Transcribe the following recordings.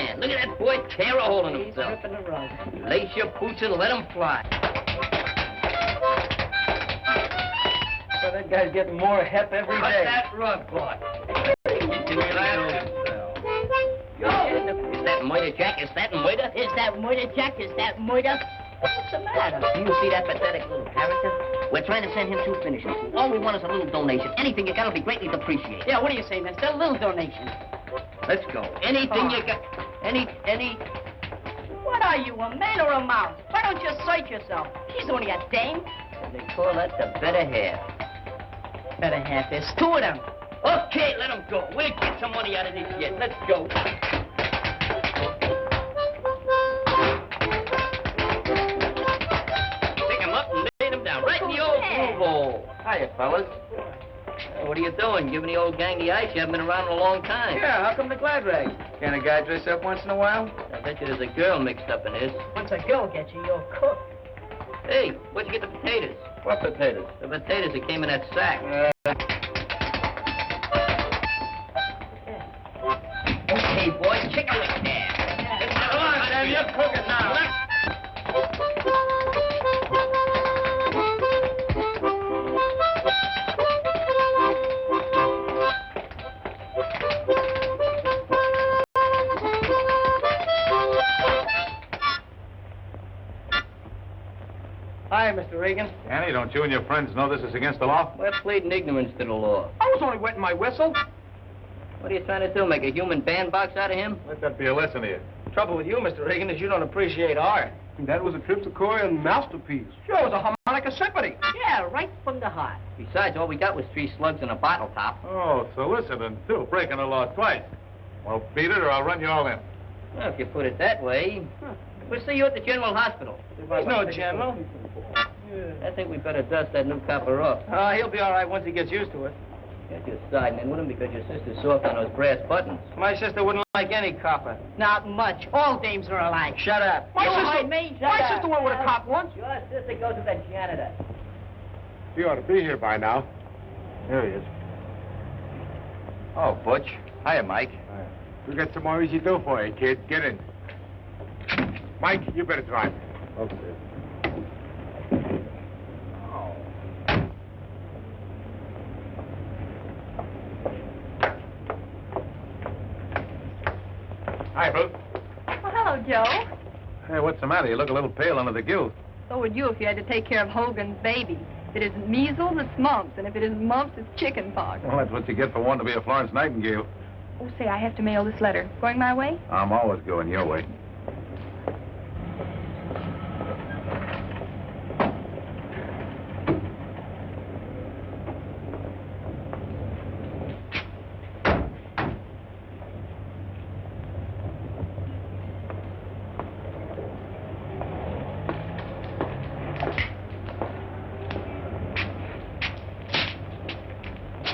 man. Look at that boy tear a hole in himself. He's ripping the rug. Lace your boots and let him fly. So that guy's getting more hep every day. Cut that rug, boy. Is that murder, Jack? Is that murder? Is that murder, Jack? Is that murder? What's the matter? Do you see that pathetic little character? We're trying to send him 2 finishers. All we want is a little donation. Anything you got will be greatly appreciated. Yeah, what do you say, mister? A little donation. Let's go. Anything you got. Any. What are you, a man or a mouse? Why don't you assert yourself? She's only a dame. They call that the better half. Better half. There's 2 of them. Okay, let him go. We'll get some money out of this yet. Let's go. Pick him up and lay him down right in the old groove hole. Hiya, fellas. What are you doing? Giving the old gang the ice? You haven't been around in a long time. Yeah, how come the glad rags? Can a guy dress up once in a while? I bet you there's a girl mixed up in this. Once a girl gets you, you're cooked. Hey, where'd you get the potatoes? What potatoes? The potatoes that came in that sack. Okay, boys, kick a lick there. Come on, Sam, you're cooking now. Hi, Mr. Regan. Annie, don't you and your friends know this is against the law? We're pleading ignorance to the law. I was only wetting my whistle. What are you trying to do, make a human bandbox out of him? Let that be a lesson to you. The trouble with you, Mr. Regan, is you don't appreciate art. That was a Triptychorian masterpiece. Sure, it was a harmonica symphony. Yeah, right from the heart. Besides, all we got was 3 slugs and a bottle top. Oh, soliciting, too. Breaking the law twice. Well, beat it or I'll run you all in. Well, if you put it that way. We'll see you at the General Hospital. There's no general. I think we better dust that new copper off. He'll be all right once he gets used to it. You're just siding in with him because your sister's soft on those brass buttons. My sister wouldn't like any copper. Not much. All dames are alike. Shut up. You heard me. Shut My up. sister went with a cop once. Your sister goes to the janitor. He ought to be here by now. There he is. Oh, Butch. Hiya, Mike. We got some more easy dough for you, kid. Get in. Mike, you better drive. Okay. Hi, Ruth. Well, hello, Joe. Hey, what's the matter? You look a little pale under the gill. So would you if you had to take care of Hogan's baby. If it isn't measles, it's mumps. And if it isn't mumps, it's chicken pox. Well, that's what you get for wanting to be a Florence Nightingale. Oh, say, I have to mail this letter. Going my way? I'm always going your way.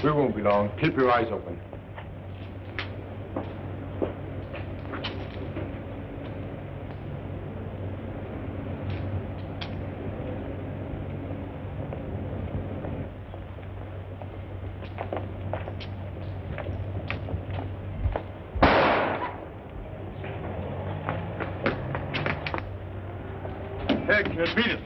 We won't be long. Keep your eyes open. Heck, beat it.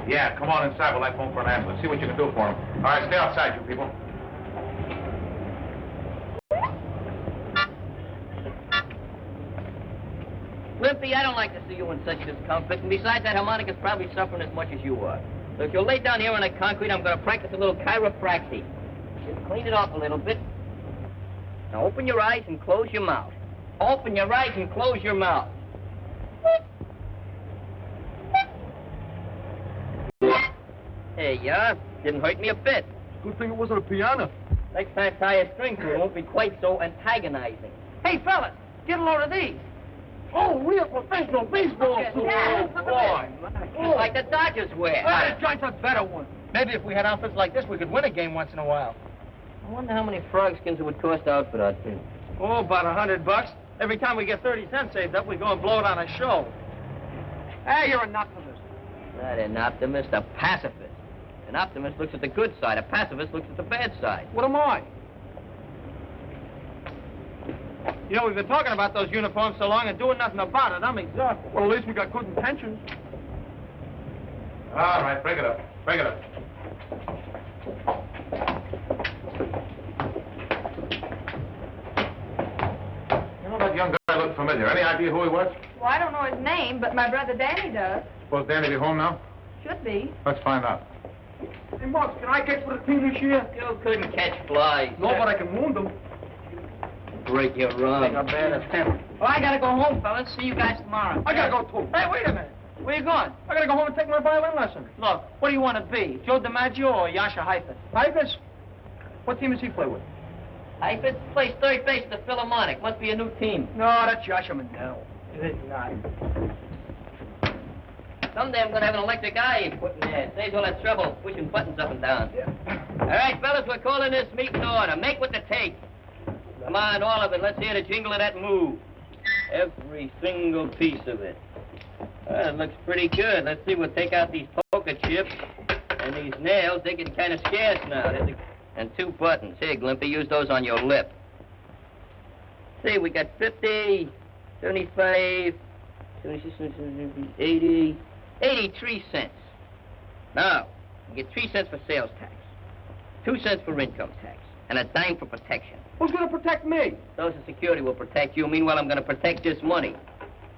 Yeah, come on inside. We'll phone for an ambulance. See what you can do for him. All right, stay outside, you people. Limpy, I don't like to see you in such discomfort. And besides, that harmonica's probably suffering as much as you are. So if you'll lay down here on the concrete, I'm going to practice a little chiropractic. Just clean it off a little bit. Now open your eyes and close your mouth. Open your eyes and close your mouth. There you are. Didn't hurt me a bit. Good thing it wasn't a piano. Next time, tie a string to it. It won't be quite so antagonizing. Hey, fellas, get a load of these. Oh, real professional baseball. Yeah. Boy. Like the Dodgers wear. This joint's a better one. Maybe if we had outfits like this, we could win a game once in a while. I wonder how many frog skins it would cost out for that thing. Oh, about $100. Every time we get 30 cents saved up, we go and blow it on a show. Hey, you're an optimist. Not an optimist, a pacifist. An optimist looks at the good side. A pacifist looks at the bad side. What am I? You know, we've been talking about those uniforms so long and doing nothing about it. I'm exhausted. Well, at least we got good intentions. All right, break it up. Break it up. You know, that young guy looked familiar. Any idea who he was? Well, I don't know his name, but my brother Danny does. Suppose Danny be home now? Should be. Let's find out. Hey, Marks, can I catch for the team this year? You couldn't catch flies. No, but I can wound them. Break your Take run. a bad attempt. Well, I gotta go home, fellas. See you guys tomorrow. I gotta go, too. Hey, wait a minute. Where you going? I gotta go home and take my violin lesson. Look, what do you want to be? Joe DiMaggio or Yasha Heifetz? Ivers? What team does he play with? Heifetz plays third base at the Philharmonic. Must be a new team. No, that's Yasha Mandel. It is not. Someday I'm gonna have an electric eye put in there. Saves all that trouble pushing buttons up and down. Yeah. All right, fellas, we're calling this meeting to order. Make what to take. Come on, all of it. Let's hear the jingle of that move. Every single piece of it. Well, it looks pretty good. Let's see, we'll take out these poker chips and these nails. They get kind of scarce now. And 2 buttons. Here, Glimpy, use those on your lip. See, we got 50, 75, 76, 80, 83 cents. Now, you get 3 cents for sales tax, 2 cents for income tax, and a dime for protection. Who's gonna protect me? Social Security will protect you. Meanwhile, I'm going to protect this money.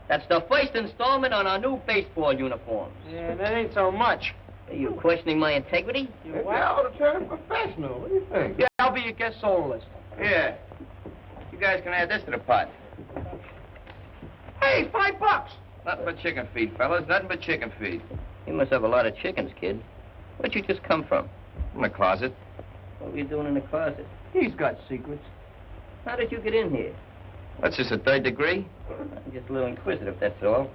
That's the first installment on our new baseball uniforms. Yeah, that ain't so much. Are you questioning my integrity? You ought to turn professional. What do you think? Yeah, I'll be your guest soloist. Yeah. You guys can add this to the pot. Hey, $5. Nothing but chicken feed, fellas. Nothing but chicken feed. You must have a lot of chickens, kid. Where'd you just come from? In the closet. What were you doing in the closet? He's got secrets. How did you get in here? That's just a 3rd degree. I'm just a little inquisitive, that's all.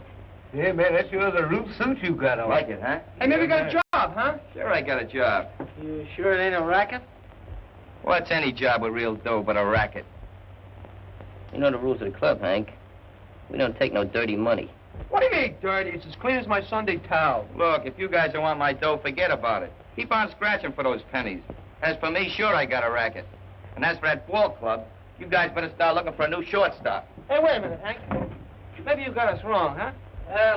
Yeah, man, that's your other root suit you got on. Like it, huh? Hey, maybe you got a job, huh? Sure, I got a job. You sure it ain't a racket? What's any job with real dough but a racket? You know the rules of the club, Hank. We don't take no dirty money. What do you mean, dirty? It's as clean as my Sunday towel. Look, if you guys don't want my dough, forget about it. Keep on scratching for those pennies. As for me, sure, I got a racket. And as for that ball club, you guys better start looking for a new shortstop. Hey, wait a minute, Hank. Maybe you got us wrong, huh?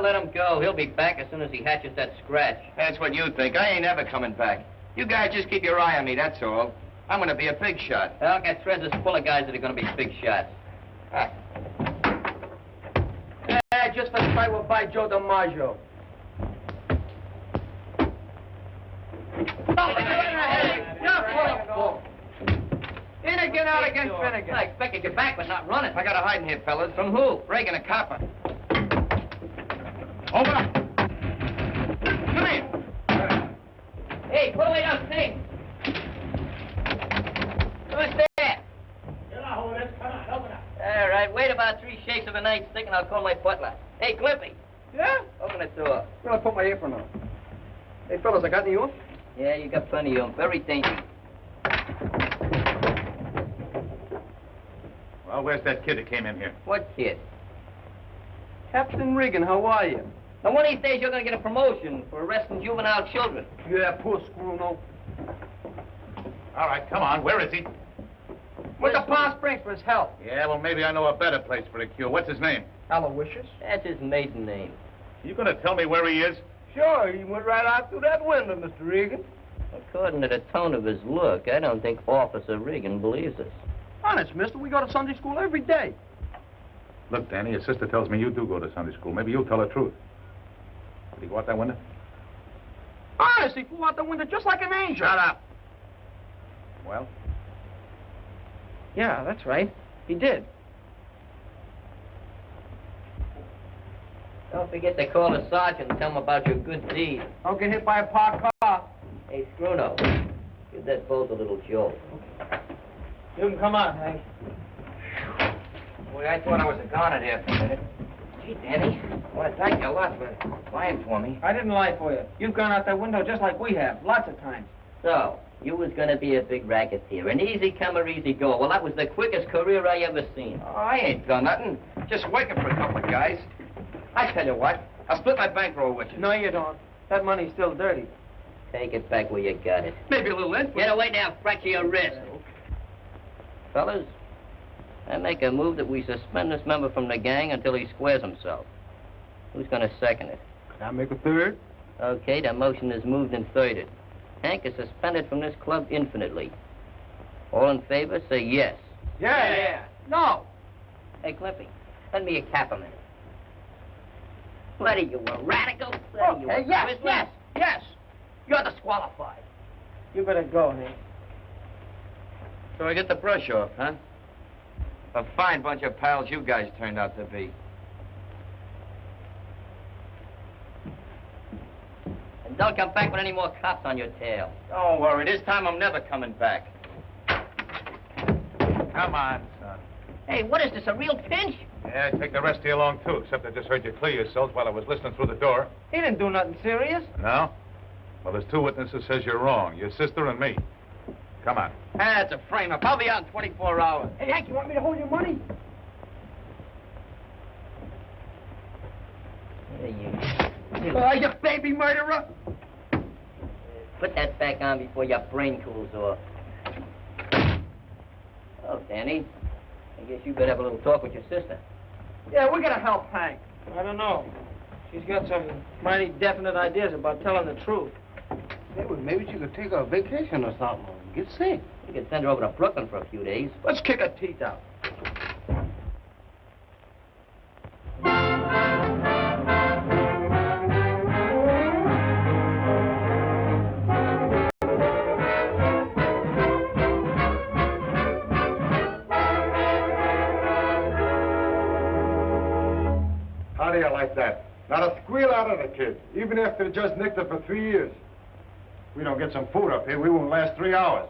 Let him go. He'll be back as soon as he hatches that scratch. That's what you think. I ain't ever coming back. You guys just keep your eye on me, that's all. I'm gonna be a big shot. Well, I got threads full of guys that are going to be big shots. Hey, just let's try we'll buy Joe DiMaggio. In again, out again, Finnegan. I expected you back, but not running. I got a hiding here, fellas. From who? Reagan, a copper. Open up. Come here. Hey, put away those things. Who's there? All right, wait about 3 shakes of a nightstick and I'll call my butler. Hey, Glimpy. Yeah? Open the door. Well, I put my apron on. Hey, fellas, I got any of them? Yeah, you got plenty of them. Very dainty. Well, where's that kid that came in here? What kid? Captain Regan, how are you? Now, one of these days you're going to get a promotion for arresting juvenile children. Yeah, poor Scruno. All right, come on. Where is he? Went to Palm Springs for his health. Yeah, well, maybe I know a better place for a cure. What's his name? Aloysius? That's his maiden name. You gonna tell me where he is? Sure, he went right out through that window, Mr. Regan. According to the tone of his look, I don't think Officer Regan believes us. Honest, mister, we go to Sunday school every day. Look, Danny, your sister tells me you do go to Sunday school. Maybe you'll tell the truth. Did he go out that window? Honest, he flew out the window just like an angel. Shut up. Well? Yeah, that's right. He did. Don't forget to call the sergeant and tell him about your good deed. Don't get hit by a parked car. Hey, Scruno, give that boat a little jolt. You can come on, Hank. Boy, I thought I was a goner there for a minute. Gee, Danny, I want to thank you a lot for lying for me. I didn't lie for you. You've gone out that window just like we have, lots of times. So, You was gonna be a big racketeer, an easy comer, easy go. Well, that was the quickest career I ever seen. Oh, I ain't done nothing. Just working for a couple of guys. I tell you what, I'll split my bankroll with you. No, you don't. That money's still dirty. Take it back where you got it. Maybe a little interest. Get away now, fracture your wrist. Fellas, I make a move that we suspend this member from the gang until he squares himself. Who's gonna second it? Can I make a third? Okay, the motion is moved and thirded. Hank is suspended from this club infinitely. All in favor, say yes. Yeah. No. Hey, Cliffy, lend me a cap a minute. What are you, a radical? What are you, a Christmas? Yes. You're disqualified. You better go, Hank. So I get the brush off, huh? A fine bunch of pals you guys turned out to be. And don't come back with any more cops on your tail. Don't worry, this time I'm never coming back. Come on, son. Hey, what is this, a real pinch? Yeah, take the rest of you along, too, except I just heard you clear yourselves while I was listening through the door. He didn't do nothing serious. No? Well, there's two witnesses says you're wrong, your sister and me. Come on. That's a frame-up. I'll be out in 24 hours. Hey, Hank, you want me to hold your money? Here you. You baby murderer! Put that back on before your brain cools off. Oh, Danny, I guess you better have a little talk with your sister. Yeah, we're gonna help Hank. I don't know. She's got some mighty definite ideas about telling the truth. Hey, well, maybe she could take a vacation or something. Get sick. You could send her over to Brooklyn for a few days. Let's kick her teeth out. How do you like that? Not a squeal out of the kid, even after the judge nicked her for 3 years. If we don't get some food up here, we won't last 3 hours.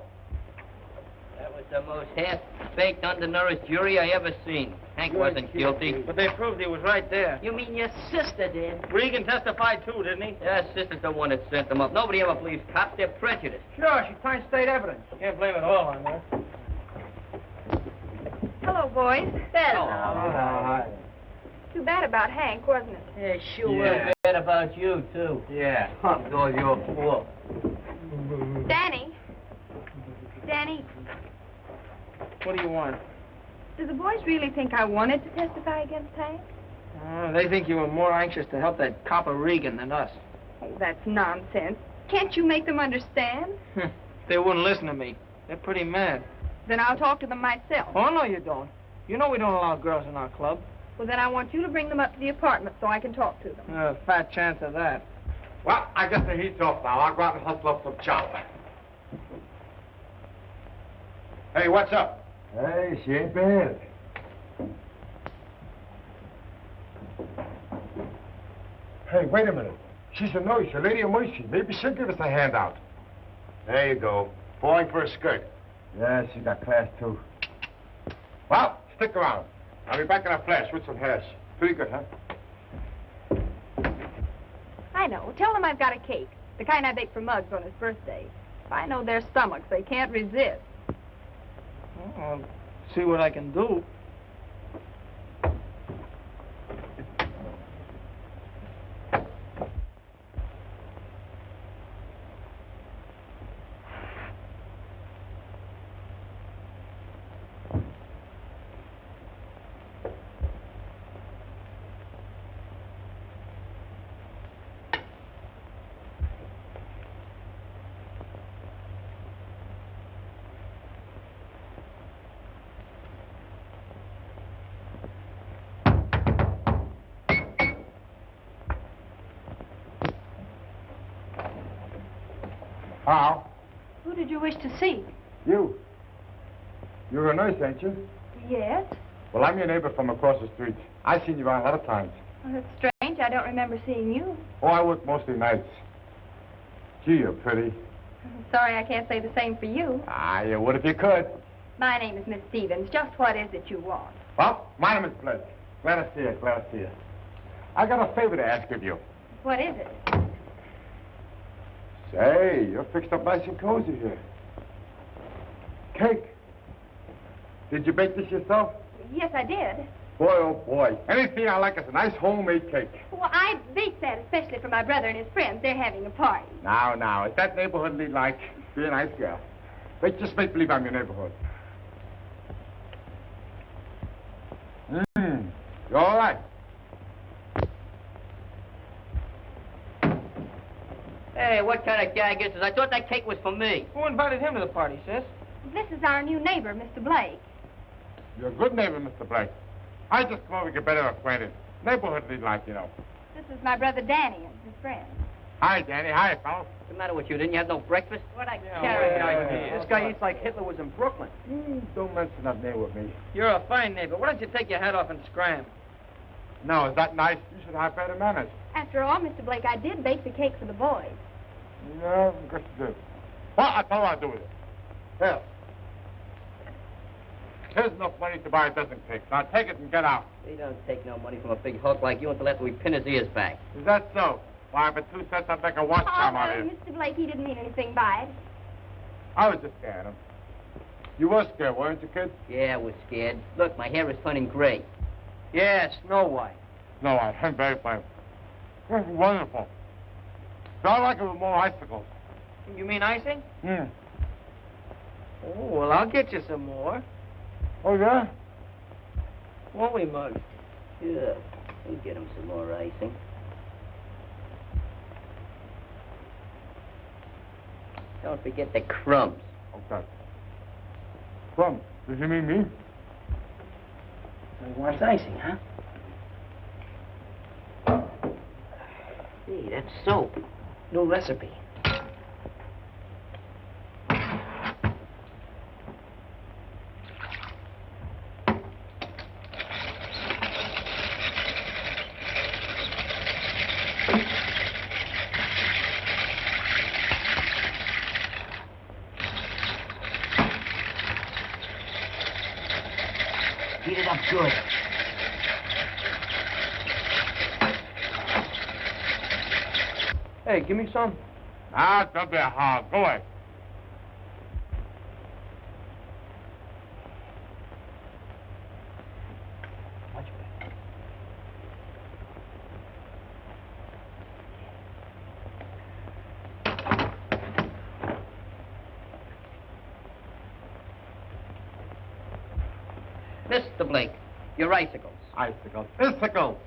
That was the most half-baked, undernourished jury I ever seen. Hank wasn't guilty. But they proved he was right there. You mean your sister did? Regan testified too, didn't he? Yeah, sister's the one that sent them up. Nobody ever believes cops. They're prejudiced. Sure, she finds state evidence. You can't blame it all on her. Hello, boys. Hi. Too bad about Hank, wasn't it? Yeah, sure. We're bad about you, too. Yeah. It's all your fault. Danny. Danny, What do you want? do the boys really think I wanted to testify against Hank? They think you were more anxious to help that copper Regan than us. Oh, that's nonsense. Can't you make them understand? They wouldn't listen to me. They're pretty mad. Then I'll talk to them myself. Oh, no, you don't. You know we don't allow girls in our club. Well, then I want you to bring them up to the apartment so I can talk to them. Fat chance of that. Well, I guess the heat's off now. I'll go out and hustle up some chow. Hey, what's up? Hey, she ain't bad. Hey, wait a minute. She's a nurse, a lady of mercy. Maybe she'll give us a handout. There you go. Falling for a skirt. Yeah, she got class, too. Well, stick around. I'll be back in a flash with some hash. Pretty good, huh? I know. Tell them I've got a cake. The kind I bake for Muggs on his birthday. If I know their stomachs, they can't resist. I'll see what I can do. How? Who did you wish to see? You. You're a nurse, ain't you? Yes. Well, I'm your neighbor from across the street. I've seen you around a lot of times. Well, that's strange. I don't remember seeing you. Oh, I work mostly nights. Gee, you're pretty. I'm sorry I can't say the same for you. Ah, you would if you could. My name is Miss Stevens. Just what is it you want? Well, my name is Blake. Glad to see you, glad to see you. I got a favor to ask of you. What is it? Say, you're fixed up nice and cozy here. cake. Did you bake this yourself? Yes, I did. Boy, oh boy. Anything I like is a nice homemade cake. Well, I baked that especially for my brother and his friends. They're having a party. Now, is that neighborhoodly like? Be a nice girl. Wait, just make believe I'm your neighborhood. You all right? Hey, what kind of gag is this? I thought that cake was for me. Who invited him to the party, sis? This is our new neighbor, Mr. Blake. You're a good neighbor, Mr. Blake. I just come over to get better acquainted. Neighborhoodly like, you know. This is my brother Danny and his friends. Hi, Danny. Hi, fellas. What's the matter with you? Didn't you have no breakfast? What I This guy eats like Hitler was in Brooklyn. Don't mention that name with me. You're a fine neighbor. Why don't you take your hat off and scram? No, is that nice? You should have better manners. After all, Mr. Blake, I did bake the cake for the boys. Yeah, good to do. Well, I'll tell you what I'll do with it. Here. Here's enough money to buy a dozen cakes. Now take it and get out. We don't take no money from a big hulk like you until after we pin his ears back. Is that so? Why, for 2 cents, I'd make a watch charm out of it. Mr. Blake, he didn't mean anything by it. I was just scaring him. You were scared, weren't you, kid? Yeah, I was scared. Look, my hair is turning gray. Yeah, Snow White. No, I'm very fine. This is wonderful. But I like it with more icicles. You mean icing? Hmm. Oh, well, I'll get you some more. Oh, yeah? Won't we, Mug? Yeah, we'll get him some more icing. Don't forget the crumbs. Okay. Plum, did you mean me? He wants icing, huh? Hey, that's soap. New recipe. Heat it up good. Hey, give me some. Ah, don't be a hog. Go away. Much better. Mr. Blake, your icicles. Icicles. Icicles.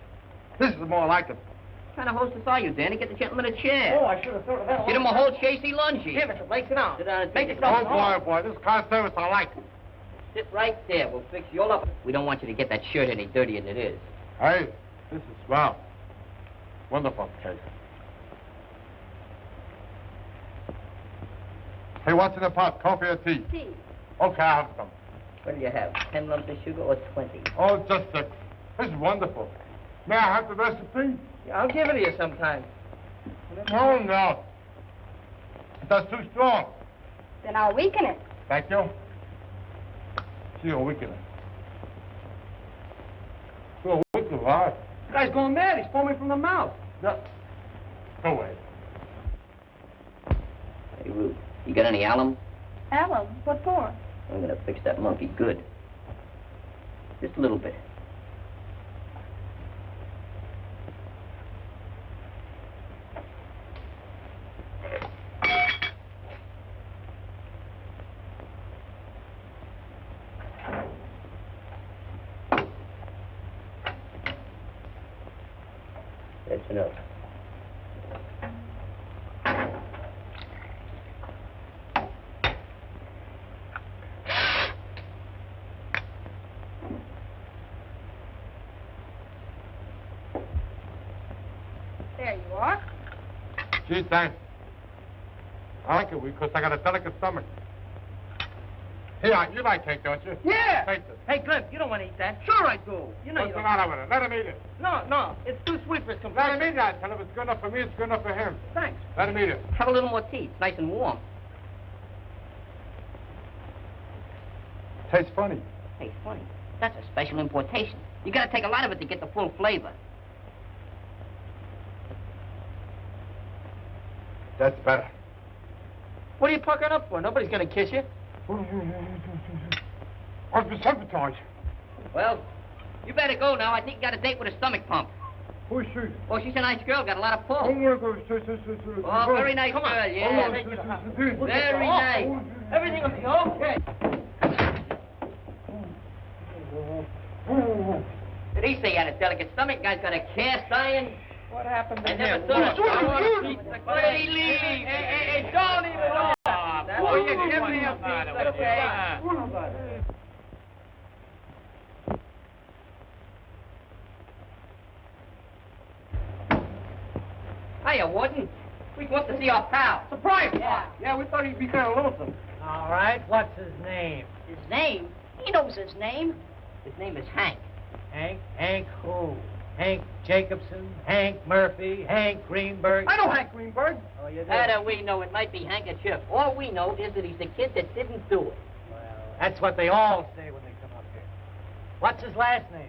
This is more like it. What kind of hostess are you, Danny? Get the gentleman a chair. Oh, I should have thought of that. Get him a whole chasey lungy. Here, Mr. Blake, sit down. Sit down and Make take yourself Oh, boy, this car service I like. Sit right there. We'll fix you all up. We don't want you to get that shirt any dirtier than it is. Hey, this is swell. Wonderful cake. Hey, what's in the pot? Coffee or tea? Tea. Okay, I'll have some. What do you have, 10 lumps of sugar or 20? Oh, just 6. This is wonderful. May I have the recipe? Yeah, I'll give it to you sometime. No, no. That's too strong. Then I'll weaken it. Thank you. See, you're weakening. You're weakening, all right. This guy's going mad. He's foaming from the mouth. No. Go away. Hey, Ruth, you got any alum? Alum? What for? I'm gonna fix that monkey good. Just a little bit. That's enough. There you are. Gee, thanks. I like it because I got a delicate stomach. Here, you like cake, don't you? Yeah. Taste it. Hey, Glenn, you don't want to eat that. Sure I do. You know What's you the don't. matter with it? Let him eat it. No, it's too sweet for his Let him complexion. eat that. Tell him it's good enough for me, it's good enough for him. Thanks. Let him eat it. Have a little more tea. It's nice and warm. Tastes funny. Hey, funny. That's a special importation. You gotta take a lot of it to get the full flavor. That's better. What are you puckering up for? Nobody's going to kiss you. What's the sabotage? Well, you better go now. I think you got a date with a stomach pump. Who's she? Oh, she's a nice girl. Got a lot of Oh, pull. my God. Oh, very nice girl, yeah. Very nice. Everything will be okay. Did he say he had a delicate stomach? Guy's got a cast iron. What happened to I never him? saw it. Where did he leave? Hey, don't even know. Oh, you give me a piece, okay? Hiya, Warden. We want to see our pal. Surprise! Yeah, we thought he'd be kind of lonesome. All right, what's his name? His name? He knows his name. His name is Hank. Hank? Hank who? Hank Jacobson? Hank Murphy? Hank Greenberg? I know Hank Greenberg. Oh, you do? How do we know? It might be handkerchief. All we know is that he's the kid that didn't do it. Well, that's what they all say when they come up here. What's his last name?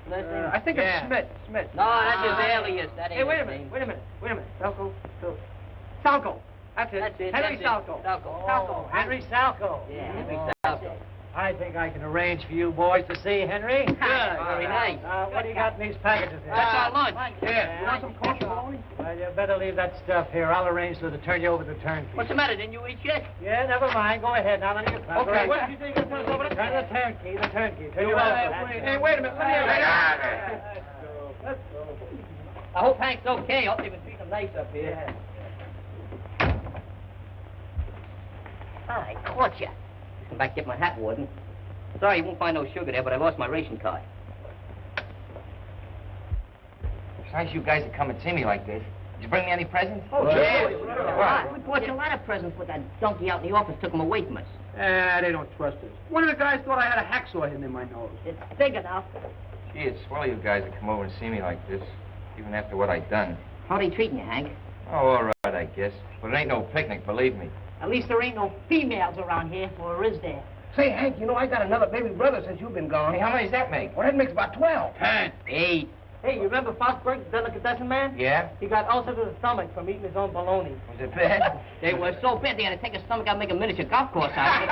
I think it's Smith. Smith. No, that's his alias. That ain't Hey, wait a his minute. name. Wait a minute. Wait a minute. Salco. Salco. That's it. That's it. Henry that's it. Salco. Oh, Henry Salco. Yeah, Henry Oh, Salco. I think I can arrange for you boys to see Henry. Good. Very nice. What do you got in these packages here? That's our lunch. Yeah. You want some kosher bologna? Well, you better leave that stuff here. I'll arrange to turn you over to the turnkey. What's the matter? Didn't you eat yet? Yeah, never mind. Go ahead. Now, none of your problems. Okay. What? You think you're going to turn us over to Turn the turnkey. Turn you Hey, over. hey, wait a minute. Let me Let's go. I hope Hank's okay. I hope they can treat him nice up here. I caught you. Come back get my hat, Warden. Sorry, you won't find no sugar there, but I lost my ration card. It's nice you guys to come and see me like this. Did you bring me any presents? Oh, yeah. What? We bought you a lot of presents, but that donkey out in the office took them away from us. They don't trust us. One of the guys thought I had a hacksaw hidden in my nose. It's big enough. Gee, it's swell of you guys to come over and see me like this, even after what I've done. How they treating you, Hank? Oh, all right, I guess. But it ain't no picnic, believe me. At least there ain't no females around here, or is there? Say, Hank, you know, I got another baby brother since you've been gone. Hey, how many does that make? Well, that makes about 12. 10. 8. Hey, you remember Foxberg, the delicatessen man? Yeah? He got ulcer to the stomach from eating his own bologna. Was it bad? They were so bad they had to take his stomach out and make a miniature golf course out of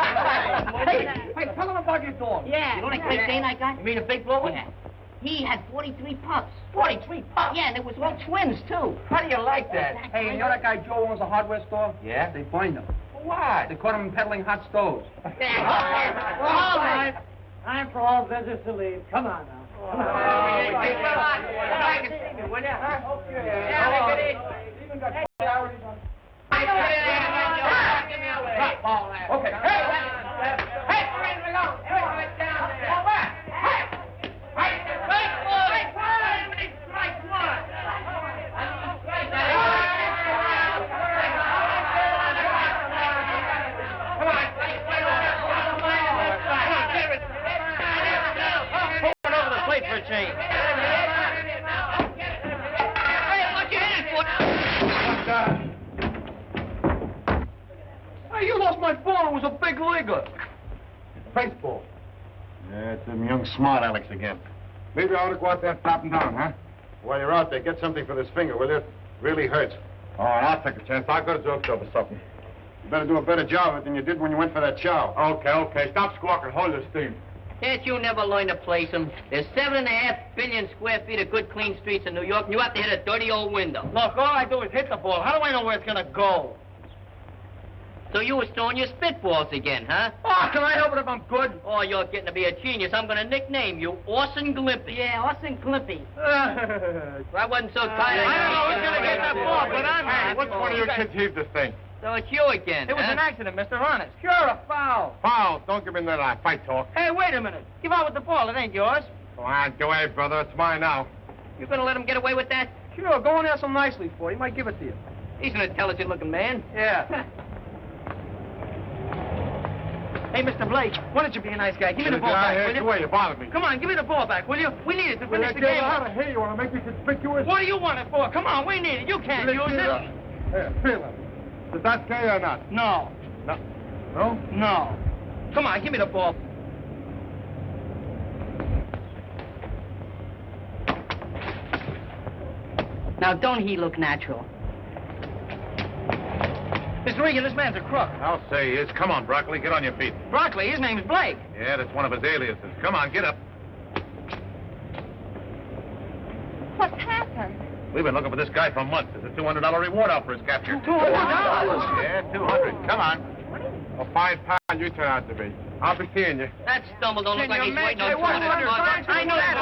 it. Hey, tell them about your dog. Yeah. You know that Great Dane I got? You mean a big blower? Yeah. He had 43 pups. 43 pups. Yeah, and it was all twins, too. How do you like that? Hey, you know that guy Joe owns a hardware store? Yeah? They fined him. What? They caught him peddling hot stoves. All right. Time for all visitors to leave. Come on now. Come on. Okay. For a change. Hey, what's your hand for? Hey, you lost my ball. It was a big leaguer. Baseball. Yeah, it's them young smart Alecks again. Maybe I ought to go out there and tap him down, huh? While you're out there, get something for this finger, will you? It really hurts. All right, I'll take a chance. I'll go to drugstore for something. You better do a better job of it than you did when you went for that chow. Okay. Stop squawking. Hold your steam. Can't you never learn to place them? There's 7.5 billion square feet of good, clean streets in New York, and you have to hit a dirty old window. Look, all I do is hit the ball. How do I know where it's gonna go? So you was throwing your spitballs again, huh? Oh, can I help it if I'm good? Oh, you're getting to be a genius. I'm going to nickname you Orson Glimpy. Yeah, Austin Climpy. I wasn't so tired. I don't know who's gonna get that ball, but I'm Hey, which one of you kids heaved this thing? So it's you again, It was huh? an accident, Mr. Honest. Sure, a foul. Foul. Don't give me that eye. Fight talk. Hey, wait a minute. Give out with the ball. It ain't yours. Go on, go ahead, brother. It's mine now. You going to let him get away with that? Sure, go and ask him nicely for it. He might give it to you. He's an intelligent-looking man. Yeah. Hey, Mr. Blake, why don't you be a nice guy? Give me the ball back, will you? You bothered me. Come on, give me the ball back, will you? We need it to finish the Get game. out of here. You want to make me conspicuous? What do you want it for? Come on, we need it. You can't use it. Here, feel it. Is that gay or not? No. No. No? No. Come on, give me the ball. Now, don't he look natural? Mr. Regan, this man's a crook. I'll say he is. Come on, Broccoli, get on your feet. Broccoli, his name's Blake. Yeah, that's one of his aliases. Come on, get up. What's happened? We've been looking for this guy for months. There's a $200 reward out for his capture. $200? Yeah, 200. Come on. A £5 you turn out to be. I'll be seeing you. That stumble don't look like he's waiting on Hey, $200. I know that.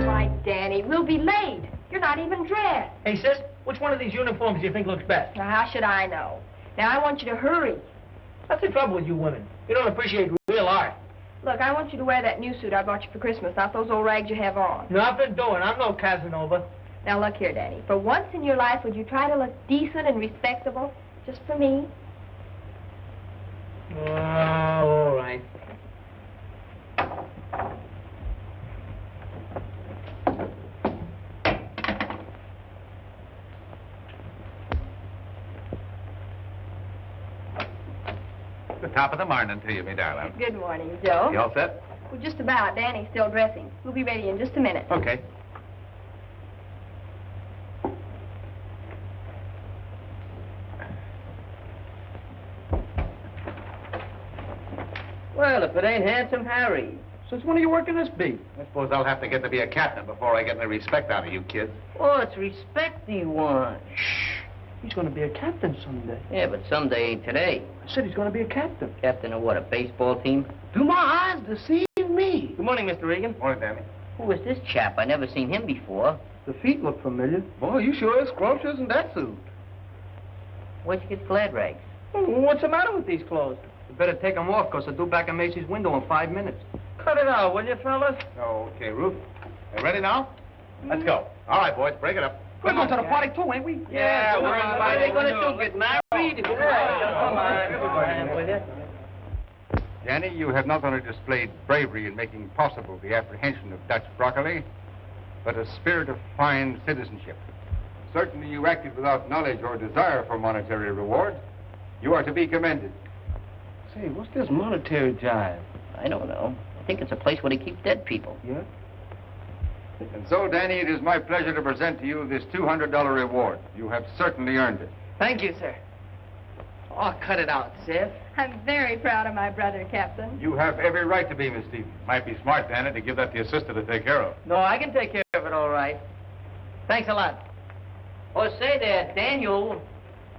Why, Danny, we'll be late. You're not even dressed. Hey, sis, which one of these uniforms do you think looks best? Now, how should I know? Now, I want you to hurry. That's the trouble with you women. You don't appreciate real art. Look, I want you to wear that new suit I bought you for Christmas, not those old rags you have on. Nothing doing. I'm no Casanova. Now, look here, Danny. For once in your life, would you try to look decent and respectable? Just for me? Oh, all right. The top of the morning to you, me darling. Good morning, Joe. You all set? Well, just about. Danny's still dressing. We'll be ready in just a minute. Okay. Well, if it ain't Handsome Harry. Since when are you working this beat? I suppose I'll have to get to be a captain before I get any respect out of you kids. Oh, it's respect he wants. He's going to be a captain someday. Yeah, but someday ain't today. I said he's going to be a captain. Captain of what, a baseball team? Do my eyes deceive me? Good morning, Mr. Regan. Morning, Danny. Who is this chap? I never seen him before. The feet look familiar. Boy, you sure is scrumptious in that suit. Where'd you get glad rags? What's the matter with these clothes? You better take them off, because they're due back in Macy's window in 5 minutes. Cut it out, will you, fellas? Oh, okay, Ruth. You ready now? Let's go. All right, boys, break it up. We're going to the party, too, ain't we? Yeah, we're on invited. They're gonna do get married. Come on. Will you? Danny, you have not only displayed bravery in making possible the apprehension of Dutch Broccoli, but a spirit of fine citizenship. Certainly you acted without knowledge or desire for monetary reward. You are to be commended. Say, what's this monetary jive? I don't know. I think it's a place where they keep dead people. Yeah? And so, Danny, it is my pleasure to present to you this $200 reward. You have certainly earned it. Thank you, sir. Oh, cut it out, Seth. I'm very proud of my brother, Captain. You have every right to be, Miss Stevens. Might be smart, Danny, to give that to your sister to take care of. No, I can take care of it all right. Thanks a lot. Oh, say there, Daniel.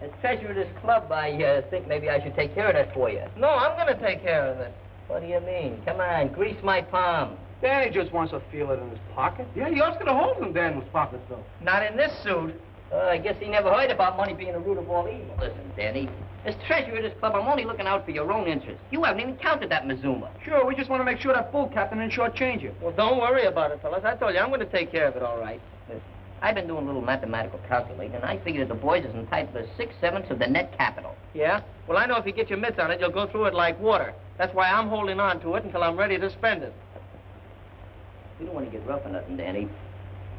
As treasurer of this club, I think maybe I should take care of that for you. No, I'm going to take care of it. What do you mean? Come on, grease my palm. Danny just wants to feel it in his pocket. Yeah, he also got holes in Daniel's pocket, though. Not in this suit. I guess he never heard about money being the root of all evil. Listen, Danny, as treasurer of this club, I'm only looking out for your own interest. You haven't even counted that Mazuma. Sure, we just want to make sure that fool captain didn't shortchange you. Well, don't worry about it, fellas. I told you, I'm going to take care of it all right. Listen, I've been doing a little mathematical calculating, and I figured that the boys is entitled to 6/7 of the net capital. Yeah? Well, I know if you get your mitts on it, you'll go through it like water. That's why I'm holding on to it until I'm ready to spend it. We don't want to get rough or nothing, Danny.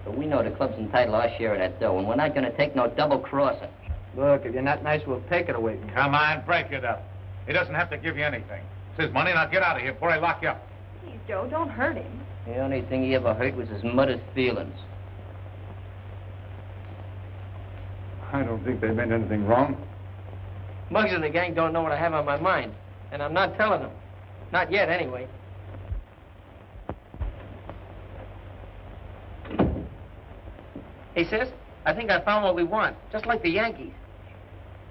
But we know the club's entitled to our share of that dough, and we're not going to take no double-crossing. Look, if you're not nice, we'll take it away from you. Come on, break it up. He doesn't have to give you anything. It's his money. Now get out of here before I lock you up. Please, Joe, don't hurt him. The only thing he ever hurt was his mother's feelings. I don't think they meant anything wrong. Muggs and the gang don't know what I have on my mind, and I'm not telling them. Not yet, anyway. Hey, sis, I think I found what we want, just like the Yankees.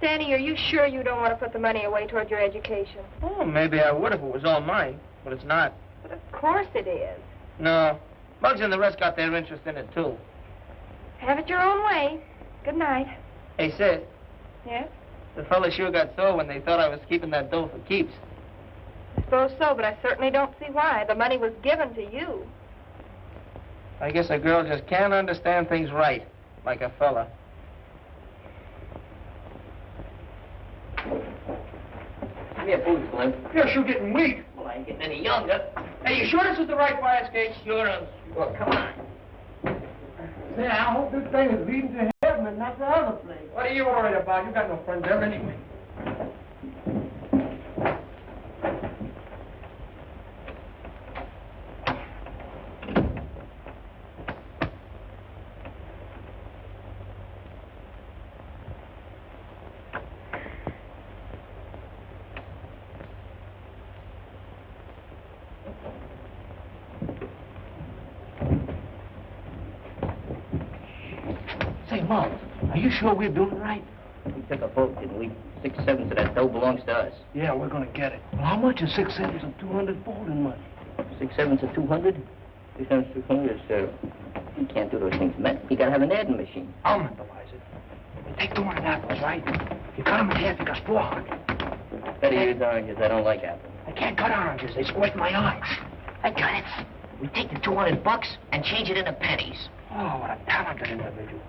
Danny, are you sure you don't want to put the money away toward your education? Oh, maybe I would if it was all mine, but it's not. But of course it is. No, Muggs and the rest got their interest in it, too. Have it your own way. Good night. Hey, sis, Yes? the fellas sure got sore when they thought I was keeping that dough for keeps. I suppose so, but I certainly don't see why. The money was given to you. I guess a girl just can't understand things right, like a fella. Give me a boost, Slim. You're sure getting weak. Well, I ain't getting any younger. Hey, you sure this is the right fire escape? Sure, I'm sure. Come on. Say, I hope this thing is leading to heaven and not the other place. What are you worried about? You got no friends there anyway. Say, Mom, are you sure we're doing it right? We took a vote, didn't we? 6/7 of that dough belongs to us. Yeah, we're gonna get it. Well, how much is 6/7 of 200 folding money? 6/7 of 200? 6/7 of 200 is, you can't do those things, man. You gotta have an adding machine. I'll mentalize it. You take 200 apples, right? You cut them in half, you got 400. Better use oranges. I don't like apples. I can't cut oranges. They squirt my eyes. I got it. We take the $200 and change it into pennies. Oh, what a talented individual.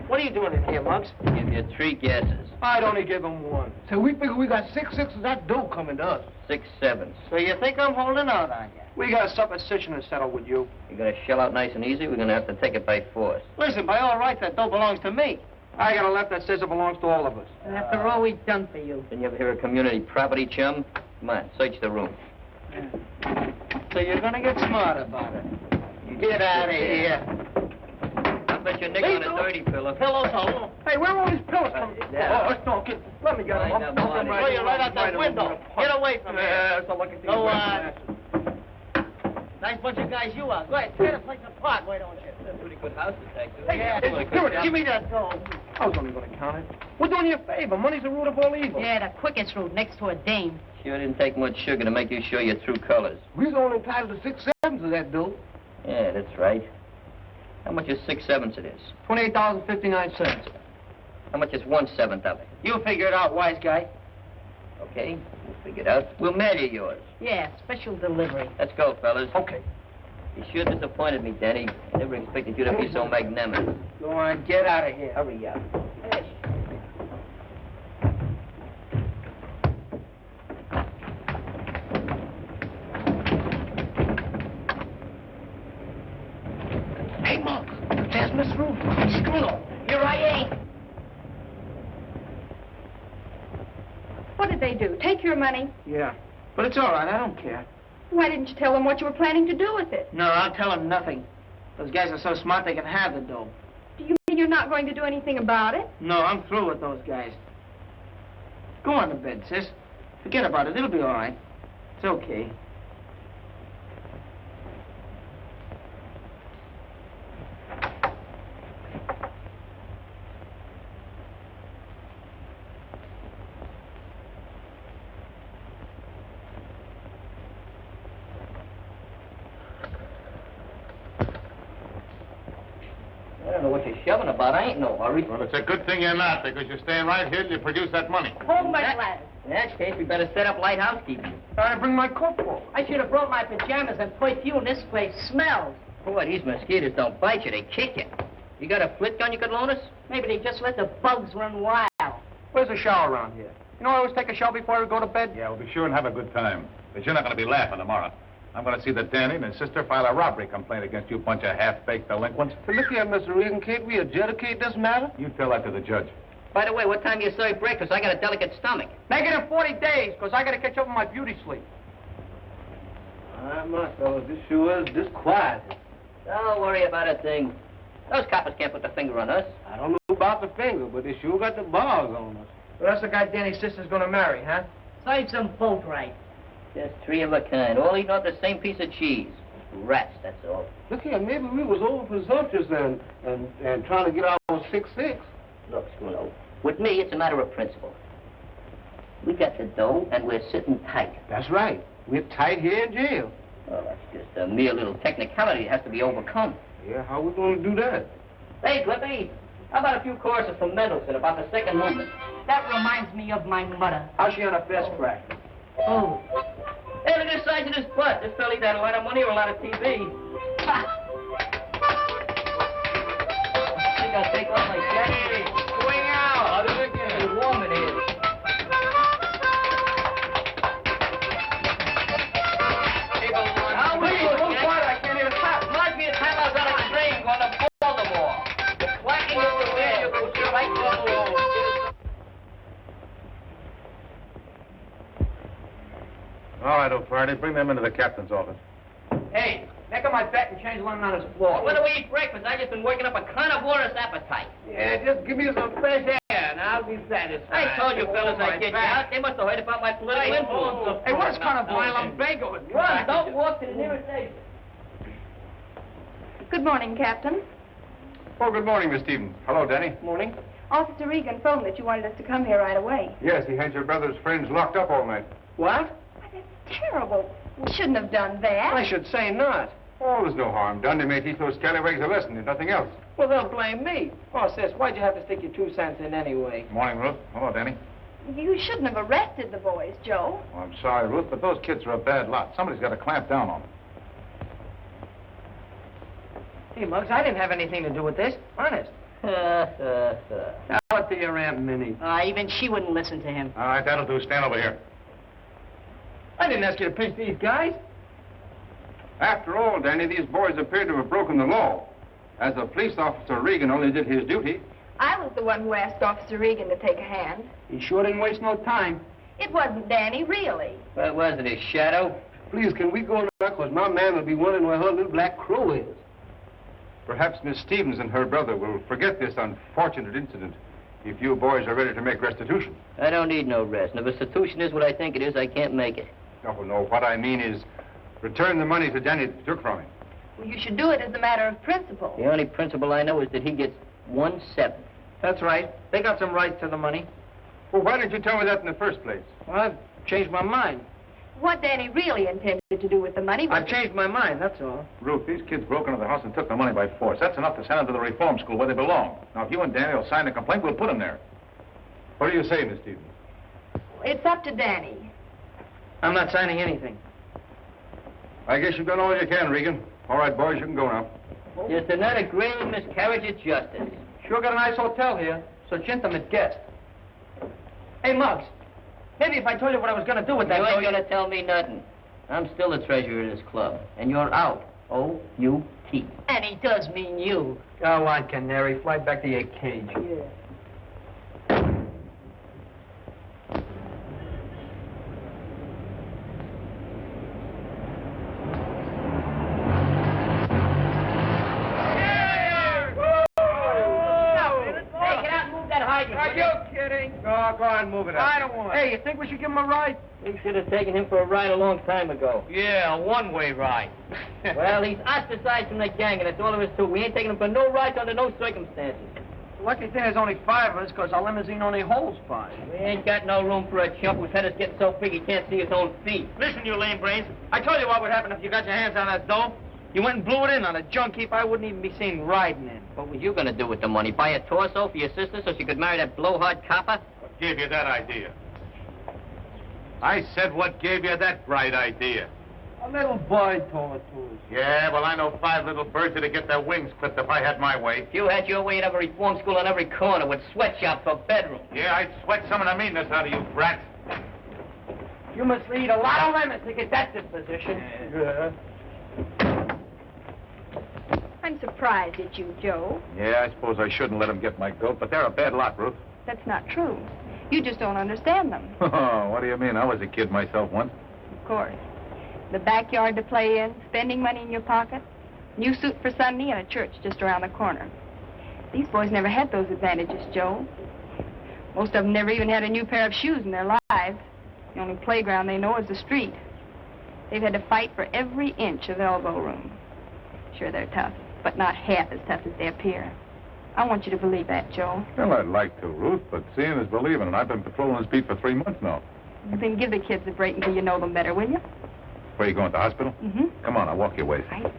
What are you doing in here, Muggs? Give you 3 guesses. I'd only give him 1. So we figure we got 6/6 of that dough coming to us. 6/7. So you think I'm holding out on you? We got a supposition to settle with you. You're gonna shell out nice and easy. We're gonna have to take it by force. Listen, by all rights, that dough belongs to me. I got a left that says it belongs to all of us. After all we've done for you. Didn't you ever hear of community property, chum? Come on, search the room. So you're gonna get smart about it. Get out of here. I bet you're nickel on a dirty pillow. Pillows home. Hey, where are all these pillows from? Yeah. Oh, no, kid. Let me get them. Find I'll them, throw you Monty. right out that window. Get away from me. So look at Go on. Nice bunch of guys you are. Go ahead, tear the place apart, why don't you? That's a pretty good house, detective. Hey, give me that dough. I was only going to count it. We're doing you a favor. Money's the root of all evil. Yeah, the quickest route next to a dame. Sure didn't take much sugar to make you show your true colors. We're only entitled to 6/7 of that dough. Yeah, that's right. How much is 6/7 of this? $28.59. How much is 1/7 of it? You figure it out, wise guy. Okay, we'll figure it out. We'll mail you yours. Yeah, special delivery. Let's go, fellas. Okay. You sure disappointed me, Danny. I never expected you to be so magnanimous. Go on, get out of here. Hurry up. Hey, Mom, there's Miss Ruth. Squirrel. Here I ain't. What did they do? Take your money? Yeah, but it's all right. I don't care. Why didn't you tell them what you were planning to do with it? No, I'll tell them nothing. Those guys are so smart they can have the dough. Do you mean you're not going to do anything about it? No, I'm through with those guys. Go on to bed, sis. Forget about it. It'll be all right. It's okay. I don't know what you're shoving about. I ain't no hurry. Well, it's a good thing you're not, because you're staying right here till you produce that money. Hold my glass. In that case, we better set up light housekeeping. I bring my coat for. I should have brought my pajamas and perfume. This place smells. Boy, these mosquitoes don't bite you. They kick you. You got a flit gun you could loan us? Maybe they just let the bugs run wild. Where's the shower around here? You know, I always take a shower before I go to bed. Yeah, we'll be sure and have a good time. But you're not going to be laughing tomorrow. I'm going to see that Danny and his sister file a robbery complaint against you bunch of half-baked delinquents. So look here, Mr. Regan, can't we adjudicate this matter? You tell that to the judge. By the way, what time do you serve breakfast? I got a delicate stomach. Make it in 40 days, because I got to catch up on my beauty sleep. All right, my fellas, this sure is quiet. Don't worry about a thing. Those coppers can't put the finger on us. I don't know about the finger, but they sure got the bars on us. So that's the guy Danny's sister's going to marry, huh? Serves them both right. Just 3 of a kind, all eating off the same piece of cheese. Rats, that's all. Look here, maybe we was over presumptuous and trying to get our 6/6. Look, Squillo, with me, it's a matter of principle. We got the dough, and we're sitting tight. That's right. We're tight here in jail. Well, that's just a mere little technicality that has to be overcome. Yeah, how we going to do that? Hey, Clippy, how about a few choruses from Mendelssohn about the second movement? That reminds me of my mother. How's she on her fast crack? Oh. Hey, look at the size of this butt. This fella either had a lot of money or a lot of TV. Ha! I think I'll take off my jacket. Swing out. It's warm in here. How are you? Hold quiet, I can't hear a tap. Might be a time I was on a train going to Baltimore. The clacking of the wind, you go straight to the wall. All right, O'Friday, bring them into the captain's office. Hey, make up my bet and change one on his floor. When do we eat breakfast? I've just been working up a carnivorous appetite. Yeah, just give me some fresh air. I'll be satisfied. I told you fellas I'd get you out. They must have heard about my political influence. Hey, what's kind of lumbago? Run, don't walk to the nearest exit. Good morning, Captain. Oh, good morning, Miss Stevens. Hello, Danny. Morning. Officer Regan phoned that you wanted us to come here right away. Yes, he had your brother's friends locked up all night. What? Why, that's terrible. We shouldn't have done that. I should say not. Oh, there's no harm done. They may teach those scallywags a lesson and nothing else. Well, they'll blame me. Oh, sis, why'd you have to stick your 2 cents in anyway? Morning, Ruth. Hello, Danny. You shouldn't have arrested the boys, Joe. Oh, I'm sorry, Ruth, but those kids are a bad lot. Somebody's got to clamp down on them. Hey, Muggs, I didn't have anything to do with this. Honest. Tell it to your Aunt Minnie. Even she wouldn't listen to him. All right, that'll do. Stand over here. I didn't ask you to pinch these guys. After all, Danny, these boys appear to have broken the law. As a police officer, Regan only did his duty. I was the one who asked Officer Regan to take a hand. He sure didn't waste no time. It wasn't Danny, really. What was it, his shadow? Please, can we go now? Because my man will be wondering where her little black crow is. Perhaps Miss Stevens and her brother will forget this unfortunate incident if you boys are ready to make restitution. I don't need no rest. And if restitution is what I think it is, I can't make it. No, what I mean is return the money to Danny that you took from him. Well, you should do it as a matter of principle. The only principle I know is that he gets 1/7. That's right. They got some right to the money. Well, why didn't you tell me that in the first place? Well, I've changed my mind. What Danny really intended to do with the money was... I've changed my mind, that's all. Ruth, these kids broke into the house and took the money by force. That's enough to send them to the reform school where they belong. Now, if you and Danny will sign the complaint, we'll put them there. What do you say, Miss Stevens? It's up to Danny. I'm not signing anything. I guess you've done all you can, Regan. All right, boys, you can go now. Just another grave miscarriage of justice. Sure got a nice hotel here. So gentlemen guest. Hey, Muggs. Maybe if I told you what I was going to do with that... You ain't gonna tell me nothing. I'm still the treasurer of this club, and you're out. O-U-T. And he does mean you. Go on, Canary. Fly back to your cage. Yeah. Are you kidding? Go on, move it up. I don't want it. Hey, you think we should give him a ride? We should have taken him for a ride a long time ago. Yeah, a one-way ride. Well, he's ostracized from the gang, and that's all there is to it. We ain't taking him for no rides under no circumstances. The lucky thing there's only 5 of us, because our limousine only holds 5. We ain't got no room for a chump whose head is getting so big he can't see his own feet. Listen, you lame brains. I told you what would happen if you got your hands on that dough. You went and blew it in on a junk heap I wouldn't even be seen riding in. What was you gonna do with the money? Buy a torso for your sister so she could marry that blowhard copper? What gave you that idea? I said what gave you that bright idea? A little boy told it to us. Yeah, well, I know 5 little birds that'd get their wings clipped if I had my way. If you had your way in every reform school on every corner with sweatshops for bedrooms. Yeah, I'd sweat some of the meanness out of you brats. You must lead a lot of lemons to get that disposition. Yeah. I'm surprised at you, Joe. Yeah, I suppose I shouldn't let them get my goat, but they're a bad lot, Ruth. That's not true. You just don't understand them. Oh, what do you mean? I was a kid myself once. Of course. The backyard to play in, spending money in your pocket, new suit for Sunday, and a church just around the corner. These boys never had those advantages, Joe. Most of them never even had a new pair of shoes in their lives. The only playground they know is the street. They've had to fight for every inch of elbow room. Sure, they're tough, but not half as tough as they appear. I want you to believe that, Joe. Well, I'd like to, Ruth, but seeing is believing, and I've been patrolling this beat for 3 months now. Then give the kids a break until you know them better, will you? Where you going, to the hospital? Mm-hmm. Come on, I'll walk your way. Right.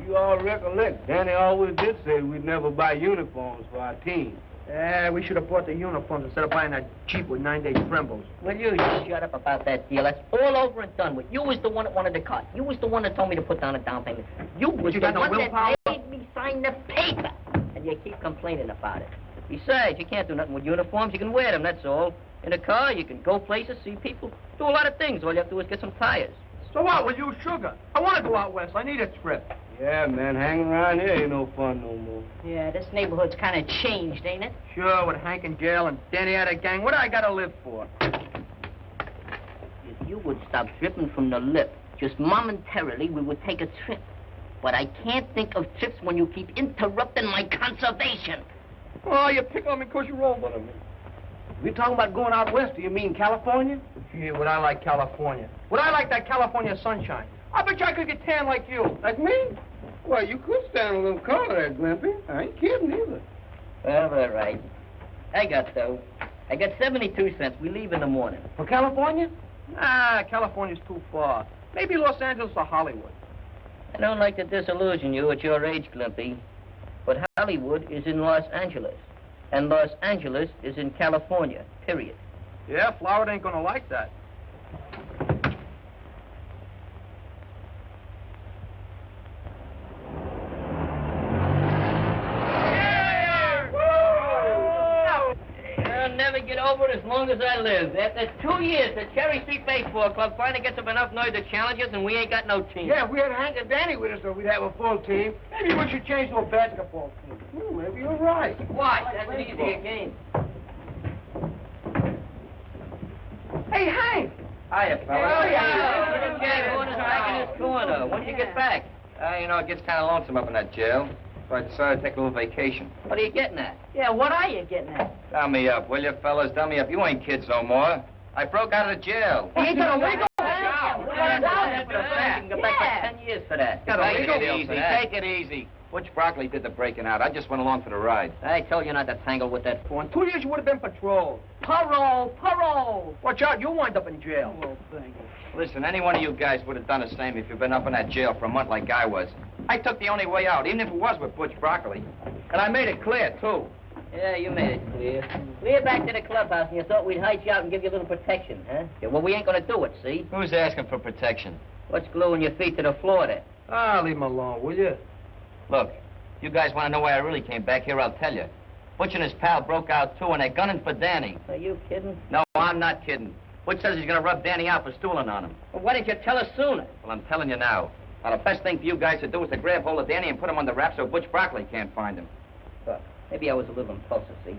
You all recollect, Danny always did say we'd never buy uniforms for our team. Yeah, we should have bought the uniforms instead of buying that cheap with 9-day trembles. Will you shut up about that deal? That's all over and done with. You was the one that wanted the cut. You was the one that told me to put down a down payment. You was you the got no one willpower? that made me sign the paper. And you keep complaining about it. Besides, you can't do nothing with uniforms. You can wear them, that's all. In a car, you can go places, see people, do a lot of things. All you have to do is get some tires. So what? We'll use sugar. I want to go out west. I need a trip. Yeah, man, hanging around here ain't no fun no more. Yeah, this neighborhood's kind of changed, ain't it? Sure, with Hank and Gail and Danny had a gang. What do I got to live for? If you would stop dripping from the lip, just momentarily, we would take a trip. But I can't think of trips when you keep interrupting my conservation. Oh, you pick on me because you're older than me. We talking about going out west, do you mean California? Gee, would I like California? Would I like that California sunshine? I bet you I could get tan like you. Like me? Well, you could stand a little color there, Glimpy. I ain't kidding either. Well, all right. I got 72 cents. We leave in the morning. For California? Ah, California's too far. Maybe Los Angeles or Hollywood. I don't like to disillusion you at your age, Glimpy, but Hollywood is in Los Angeles, and Los Angeles is in California, period. Yeah, Florida ain't gonna like that. I'll never get over it as long as I live. After 2 years, the Cherry Street Baseball Club finally gets up enough nerve to challenge us, and we ain't got no team. Yeah, if we had Hank and Danny with us, so we'd have a full team. Maybe we should change to a basketball team. Maybe you're right. Why? That's an easier game. Hey, Hank! Hiya, fella. Little Jack Horner's back in his corner. When did you get back? You know, it gets kind of lonesome up in that jail. So I decided to take a little vacation. What are you getting at? Yeah, what are you getting at? Dumb me up, will you, fellas? Dumb me up. You ain't kids no more. I broke out of the jail. You ain't got a legal You can go back for 10 years for that. Take it easy. Take it easy. Butch Broccoli did the breaking out. I just went along for the ride. I told you not to tangle with that For 2 years, you would have been patrolled. Parole! Watch out, you'll wind up in jail. Oh, thank you. Listen, any one of you guys would have done the same if you'd been up in that jail for a month like I was. I took the only way out, even if it was with Butch Broccoli. And I made it clear, too. Yeah, you made it clear. We're back to the clubhouse, and you thought we'd hide you out and give you a little protection, huh? Yeah, well, we ain't gonna do it, see? Who's asking for protection? What's gluing your feet to the floor there? Ah, leave him alone, will you? Look, if you guys want to know why I really came back here, I'll tell you. Butch and his pal broke out, too, and they're gunning for Danny. Are you kidding? No, I'm not kidding. Butch says he's gonna rub Danny out for stooling on him. Well, why didn't you tell us sooner? Well, I'm telling you now. Now, the best thing for you guys to do is to grab hold of Danny and put him on the rap so Butch Broccoli can't find him. Look, maybe I was a little impulsive, see?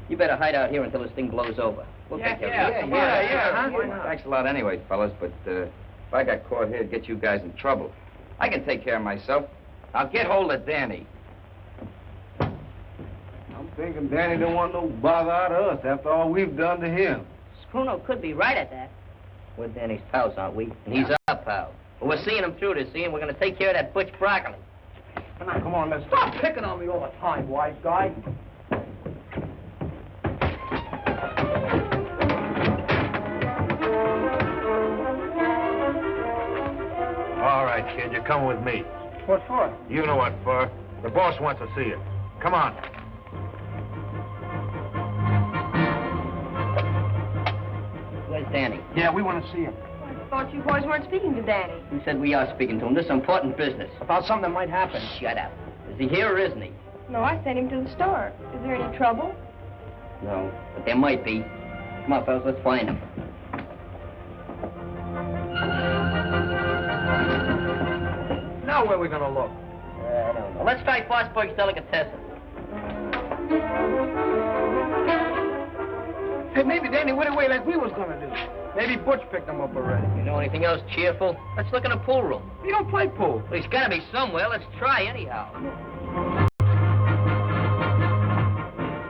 You better hide out here until this thing blows over. We'll take care of it. Yeah. Thanks a lot anyway, fellas, but if I got caught here, it'd get you guys in trouble. I can take care of myself. I'll get hold of Danny. I'm thinking Danny don't want no bother out of us after all we've done to him. Spruno could be right at that. We're Danny's pals, aren't we? And he's our pal. But we're seeing him through this, see? And we're going to take care of that Butch Broccoli. Come on, let's Stop picking on me all the time, wise guy. All right, kid, you're coming with me. What for? You know what for. The boss wants to see you. Come on. Where's Danny? Yeah, we want to see him. I thought you boys weren't speaking to Danny. Who said we are speaking to him? This is important business. About something that might happen. Shut up. Is he here or isn't he? No, I sent him to the store. Is there any trouble? No, but there might be. Come on, fellas, let's find him. Now where are we going to look? I don't know. Let's try Fosburg's Delicatessen. Hey, maybe Danny went away like we was gonna do. Maybe Butch picked him up already. You know anything else cheerful? Let's look in the pool room. You don't play pool. Well, he's got to be somewhere. Let's try anyhow. You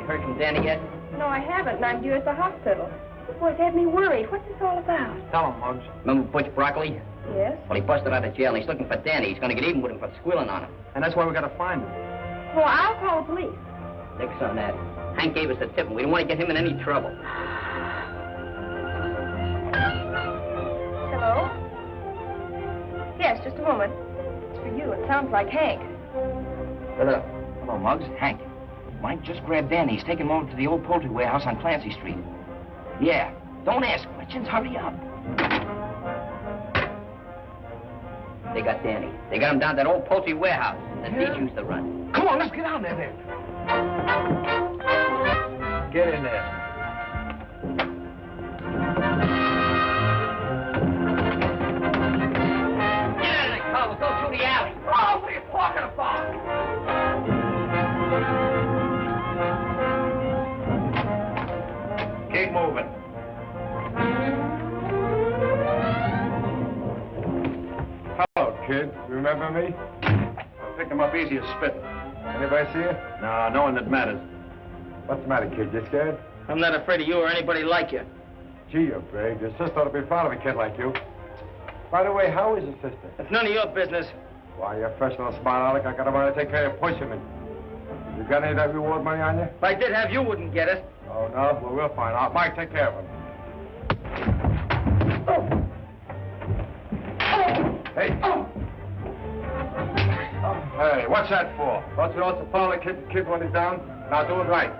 heard from Danny yet? No, I haven't, and I'm due at the hospital. You boys have me worried. What's this all about? Tell him, Muggs. Remember Butch Broccoli? Yes? Well, he busted out of jail, and he's looking for Danny. He's going to get even with him for squealing on him. And that's why we got to find him. Well, I'll call the police. Nix on that. Hank gave us the tip, and we don't want to get him in any trouble. Hello? Yes, just a moment. It's for you. It sounds like Hank. Hello. Hello, Muggs. Hank. Mike, just grab Danny. He's taking him over to the old poultry warehouse on Clancy Street. Yeah. Don't ask questions. Hurry up. They got Danny. They got him down to that old poultry warehouse that Deej used to run. Come on, let's get down there then. Get in there. Get out of the car. We'll go through the alley. Oh, what are you talking about? Keep moving. Hello, kid. Remember me? I picked him up easy as spitting. Anybody see you? No, no one that matters. What's the matter, kid? You scared? I'm not afraid of you or anybody like you. Gee, you're brave. Your sister ought to be proud of a kid like you. By the way, how is your sister? It's none of your business. Why, you're fresh and smart, Alec. I got a mind to take care of pushermen. You got any of that reward money on you? If I did have, you wouldn't get it. Oh, no? Well, we'll find out. Mike, take care of him. Hey. Hey, what's that for? Don't you also follow the kid when he's down? Now do it right.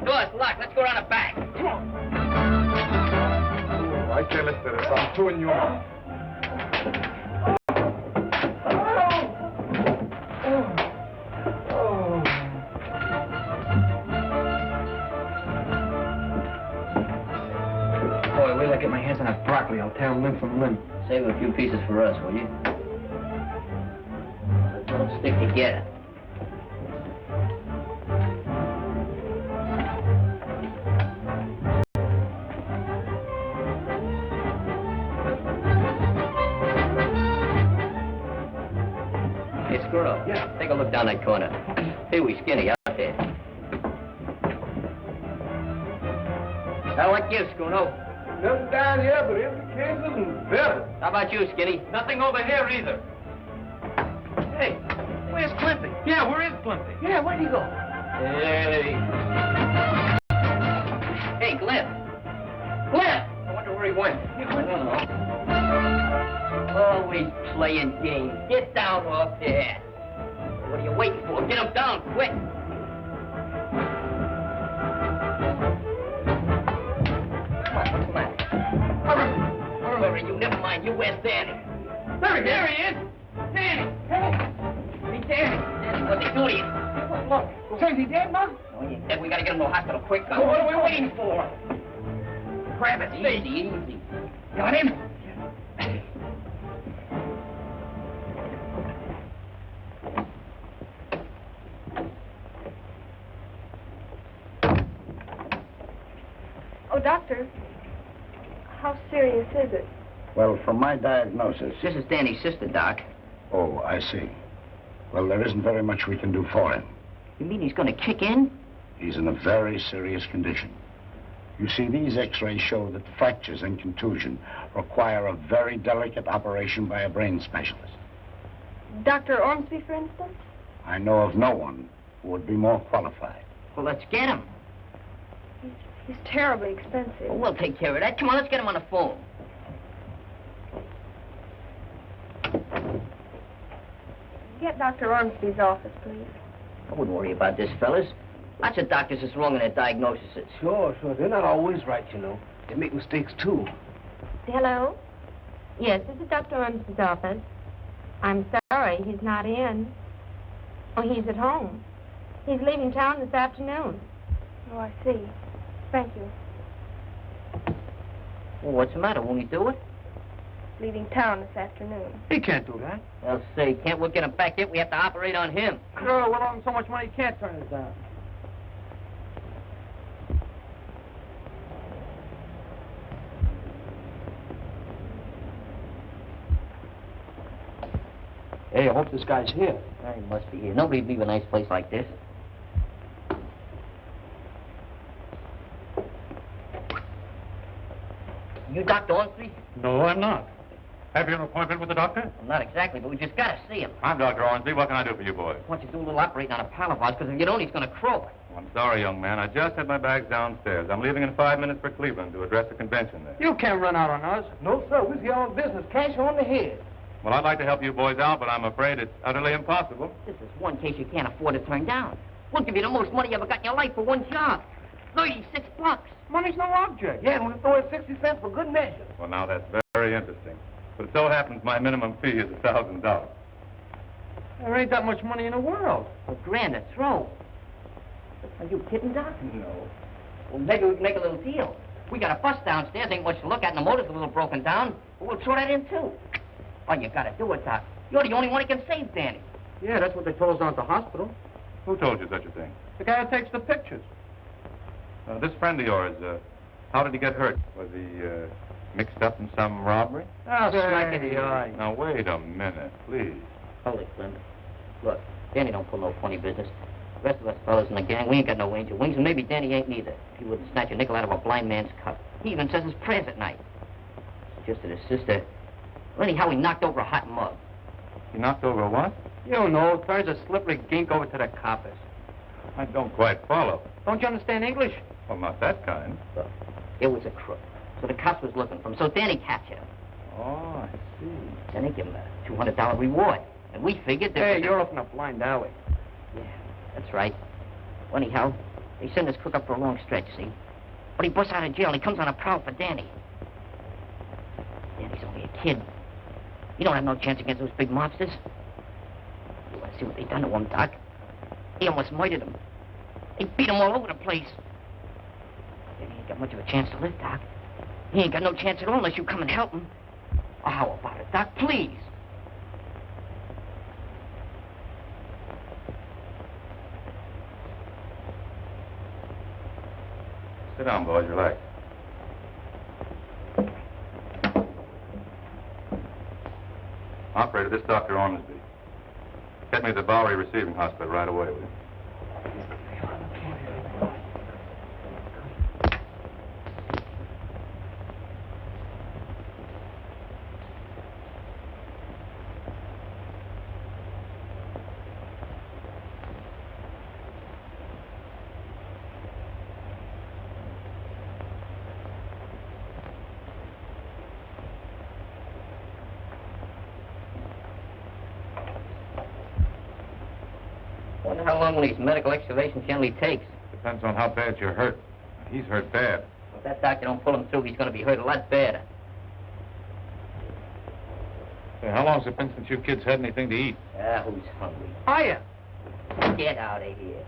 Door's locked. Let's go around the back. Come on. Oh, I can't listen to this. I'm too inhuman. Wait till I get my hands on that broccoli. I'll tear him limb from limb. Save a few pieces for us, will you? Don't stick together. Hey, Squirrel. Yeah. Take a look down that corner. Hey, we Skinny out there. I like you, Schoono. Nothing down here but empty cases and better. How about you, Skinny? Nothing over here either. Hey, where's Climpy? Yeah, where is Climpy? Yeah, where'd he go? Hey. Hey, Glenn. Glenn! I wonder where he went. I don't know. Always playing games. Get down off there. What are you waiting for? Get him down, quick. Come on, what's the matter? Hurry, you never mind. You where's Danny? There he is. Danny. Hey, Danny. Danny, what they do to you? Look, say, is he dead, Mom? Oh, he's dead. We gotta get him to the hospital quick. Well, what are we waiting for? Grab it. Easy. Got him? Oh, doctor, how serious is it? Well, from my diagnosis... This is Danny's sister, Doc. Oh, I see. Well, there isn't very much we can do for him. You mean he's gonna kick in? He's in a very serious condition. You see, these x-rays show that fractures and contusion require a very delicate operation by a brain specialist. Dr. Ormsby, for instance? I know of no one who would be more qualified. Well, let's get him. He's terribly expensive. Well, we'll take care of that. Come on, let's get him on the phone. Get Dr. Ormsby's office, please. I wouldn't worry about this, fellas. Lots of doctors is wrong in their diagnoses. Sure. They're not always right, you know. They make mistakes, too. Hello? Yes, this is Dr. Ormsby's office. I'm sorry, he's not in. Oh, he's at home. He's leaving town this afternoon. Oh, I see. Thank you. Well, what's the matter? Won't he do it? Leaving town this afternoon. He can't do that. Well, say, can't we get him back yet? We have to operate on him. Sure, we'll owe him so much money he can't turn it down. Hey, I hope this guy's here. He must be here. Nobody'd leave a nice place like this. You Dr. Ormsby? No, I'm not. Have you an appointment with the doctor? Well, not exactly, but we just gotta see him. I'm Dr. Ormsby. What can I do for you, boys? I want you to do a little operating on a pal of ours, because if you don't, he's gonna croak. I'm sorry, young man. I just had my bags downstairs. I'm leaving in 5 minutes for Cleveland to address a convention there. You can't run out on us. No, sir. We're here on business. Cash on the head. Well, I'd like to help you boys out, but I'm afraid it's utterly impossible. This is one case you can't afford to turn down. We'll give you the most money you ever got in your life for one job. $36. Money's no object. Yeah, and we'll throw it 60 cents for good measure. Well, now, that's very interesting. But it so happens my minimum fee is $1,000. There ain't that much money in the world. $1,000 a throw. Are you kidding, Doc? No. Well, maybe we can make a little deal. We got a bus downstairs, ain't much to look at, and the motor's a little broken down. But we'll throw that in, too. Well, you gotta do it, Doc. You're the only one who can save Danny. Yeah, that's what they told us down at the hospital. Who told you such a thing? The guy who takes the pictures. This friend of yours, How did he get hurt? Was he mixed up in some robbery? Oh, smack in the eye. Now, wait a minute, please. Hold it, Clem. Look, Danny don't pull no funny business. The rest of us fellas in the gang, we ain't got no angel wings, and maybe Danny ain't neither. He wouldn't snatch a nickel out of a blind man's cup. He even says his prayers at night. Just that his sister... Well, anyhow, he knocked over a hot mug. He knocked over what? You don't know. Turns a slippery gink over to the coppers. I don't quite follow. Don't you understand English? Well, not that kind. Look, it was a crook. So the cops was looking for him. So Danny captured him. Oh, I see. Then they give him a $200 reward. And we figured that... Hey, you're up in a blind alley. Yeah, that's right. Well, anyhow, they send this crook up for a long stretch, see? But he busts out of jail and he comes on a prowl for Danny. Danny's only a kid. He don't have no chance against those big mobsters. You want to see what they done to him, Doc? He almost murdered him. They beat him all over the place. Danny ain't got much of a chance to live, Doc. He ain't got no chance at all unless you come and help him. Oh, how about it, Doc? Please. Sit down, boys. Relax. Operator, this is Dr. Ormsby. Get me to the Bowery Receiving Hospital right away, will you? Wonder how long one of these medical excavations generally takes. Depends on how bad you're hurt. He's hurt bad. If that doctor don't pull him through, he's going to be hurt a lot badder. Hey, how long's it been since you kids had anything to eat? Ah, who's hungry? Hiya. Get out of here.